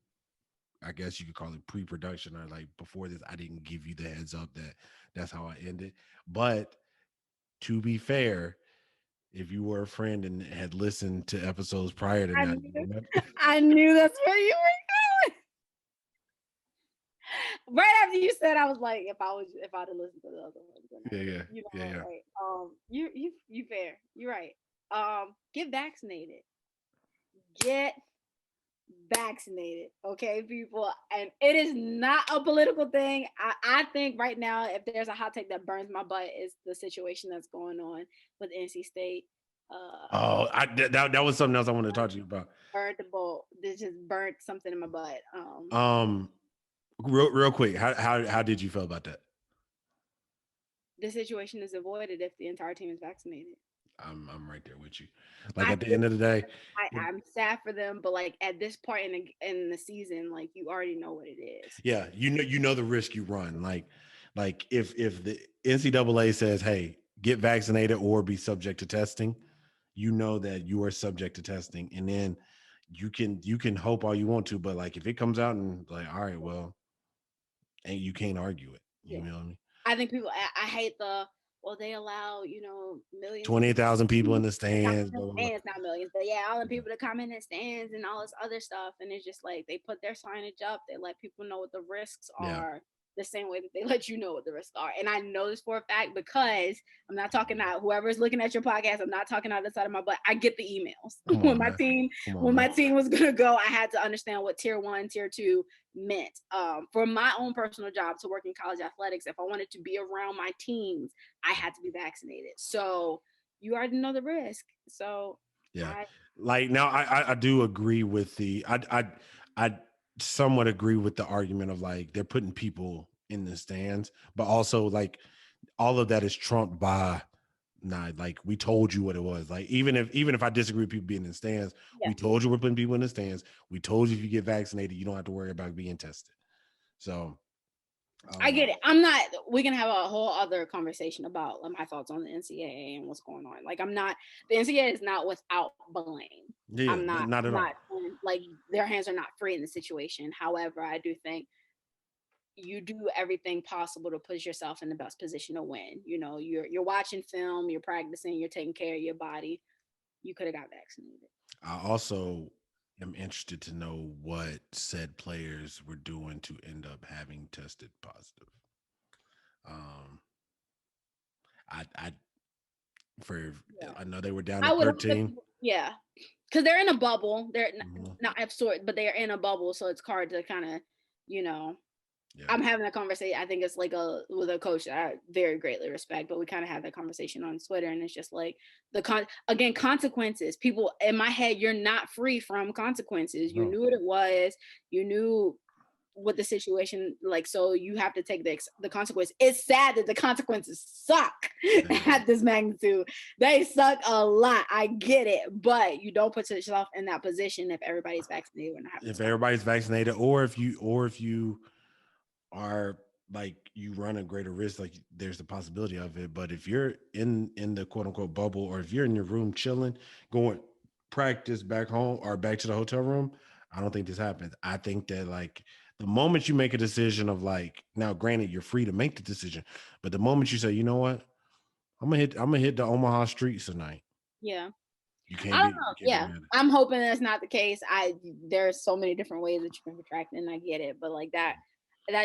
I guess you could call it pre-production or like before this, I didn't give you the heads up that that's how I ended. But to be fair, if you were a friend and had listened to episodes prior to I that, knew, I knew that's where you were going. Right after you said, I was like, if I'd have listened to the other ones, then I yeah, would have, yeah, yeah, yeah. right. You fair. You're right. Get vaccinated. Get vaccinated, okay, people. And it is not a political thing. I think right now, if there's a hot take that burns my butt, is the situation that's going on with NC State. Oh, that was something else I wanted to talk to you about. Burnt the boat. This just burnt something in my butt. Um, real quick, how did you feel about that? The situation is avoided if the entire team is vaccinated. I'm right there with you. Like I at the feel end of the day, I'm sad for them, but like at this part in the season, like you already know what it is. yeah, you know the risk you run. Like if the NCAA says, "Hey, get vaccinated or be subject to testing," you know that you are subject to testing, and then you can hope all you want to, but like if it comes out and like, all right, well, and you can't argue it. You Yeah. know what I mean? I think people. I hate the. Well, they allow millions of people. 28,000 people in the To come stands, in blah blah blah. stands, not millions, but yeah, all the people to come in the stands and all this other stuff, and it's just like they put their signage up. They let people know what the risks Yeah, are, the same way that they let you know what the risks are. And I know this for a fact because I'm not talking out. Whoever's looking at your podcast, I'm not talking out the side of my butt. I get the emails come when on, my man. team Come on, when man. my team was gonna go. I had to understand what tier 1, tier 2 meant. For my own personal job to work in college athletics, if I wanted to be around my teams, I had to be vaccinated. So you already know the risk. So Yeah. I Like now I do agree with I somewhat agree with the argument of like they're putting people in the stands, but also like all of that is trumped by nah, like we told you what it was. Like even if I disagree with people being in the stands, yeah, we told you we're putting people in the stands. We told you if you get vaccinated, you don't have to worry about being tested. So I um get it. I'm not. We can have a whole other conversation about my thoughts on the NCAA and what's going on. Like I'm not. The NCAA is not without blame. yeah, I'm not. not at I'm all. not like their hands are not free in the situation. However, I do think you do everything possible to put yourself in the best position to win. You're watching film, you're practicing, you're taking care of your body. You could have got vaccinated. I also am interested to know what said players were doing to end up having tested positive. Um, I For Yeah. I know they were down I to would 13. yeah, because they're in a bubble. They're Mhm. not absurd, but they're in a bubble, so it's hard to kind of, you know. Yeah. I'm having a conversation. I think it's like with a coach that I very greatly respect, but we kind of had that conversation on Twitter, and it's just like again, consequences. People in my head, you're not free from consequences. You No. knew what it was. You knew what the situation like, so you have to take the consequence. It's sad that the consequences suck at this magnitude. They suck a lot. I get it, but you don't put yourself in that position if everybody's vaccinated. If everybody's vaccinated, or if you are like you run a greater risk, like there's the possibility of it. But if you're in the quote unquote bubble, or if you're in your room chilling, going practice back home or back to the hotel room, I don't think this happens. I think that like the moment you make a decision of like, now granted you're free to make the decision, but the moment you say, you know what, I'm gonna hit the Omaha streets tonight. Yeah. You I can't don't be know. you can't be Yeah, mad at it. I'm hoping that's not the case. There's so many different ways that you can retract, and I get it, but like that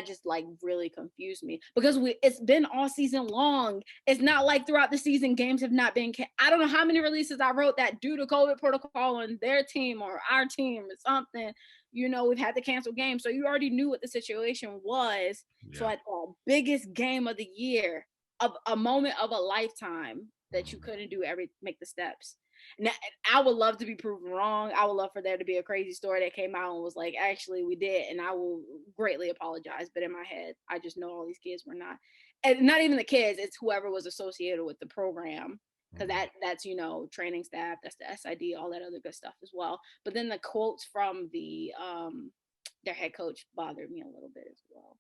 just like really confused me because it's been all season long. It's not like throughout the season games have not been. I don't know how many releases I wrote that due to COVID protocol on their team or our team or something. We've had to cancel games, so you already knew what the situation was. So Yeah. at the biggest game of the year, of a moment of a lifetime, that you couldn't make the steps. Now, I would love to be proven wrong. I would love for there to be a crazy story that came out and was like, actually, we did, and I will greatly apologize. But in my head, I just know all these kids were not, and not even the kids. It's whoever was associated with the program, because that's training staff, that's the SID, all that other good stuff as well. But then the quotes from their head coach bothered me a little bit as well.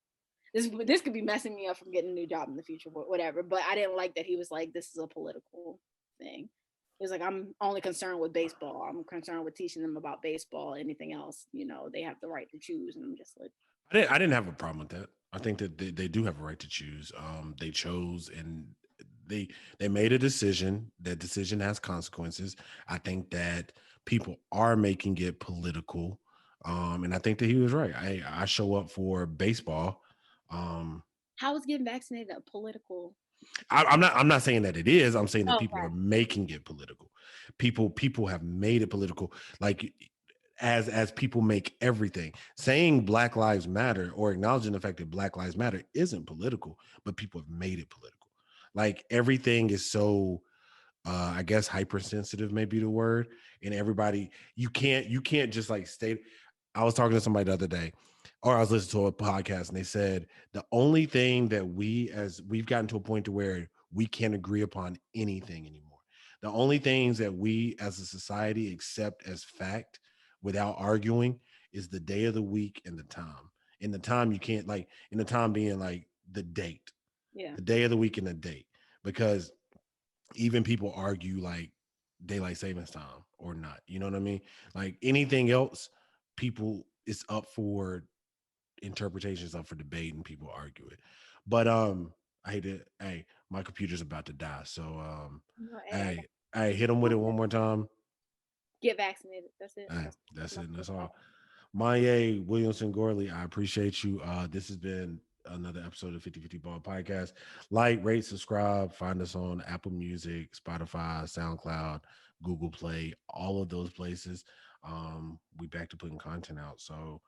This could be messing me up from getting a new job in the future, but whatever. But I didn't like that he was like, this is a political thing. He was like, I'm only concerned with baseball. I'm concerned with teaching them about baseball. Anything else, they have the right to choose. And I'm just like, I didn't have a problem with that. I think that they do have a right to choose. They chose, and they made a decision. That decision has consequences. I think that people are making it political. And I think that he was right. I show up for baseball. how is getting vaccinated a political? I'm not saying that it is. I'm saying that Oh, people are right. making it political. People have made it political. Like as people make everything. Saying Black Lives Matter or acknowledging the fact that Black Lives Matter isn't political, but people have made it political. Like everything is so I guess hypersensitive may be the word. And everybody, you can't just like state. I was talking to somebody the other day, or I was listening to a podcast, and they said the only thing that we've gotten to a point to where we can't agree upon anything anymore. The only things that we as a society accept as fact without arguing is the day of the week and the time. And the time you can't like, in the time being like the date, Yeah. the day of the week and the date, because even people argue like daylight savings time or not. You know what I mean? Like anything else, people it's up for interpretations, up for debate, and people argue it. But I hate it. Hey, my computer's about to die. So hey, hey, hit them with it one more time. Get vaccinated. That's it. Hey, that's it. And that's all. Monyae Williamson-Gourley, I appreciate you. This has been another episode of 50/50 Ball Podcast. Like, rate, subscribe. Find us on Apple Music, Spotify, SoundCloud, Google Play, all of those places. We back to putting content out. So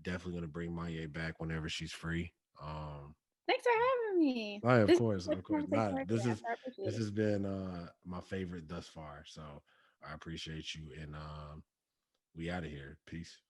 definitely gonna bring Monyae back whenever she's free. Thanks for having me. Right, of This course, is of a course. conversation Not right this there. is I appreciate this it. has been my favorite thus far. So I appreciate you, and we out of here. Peace.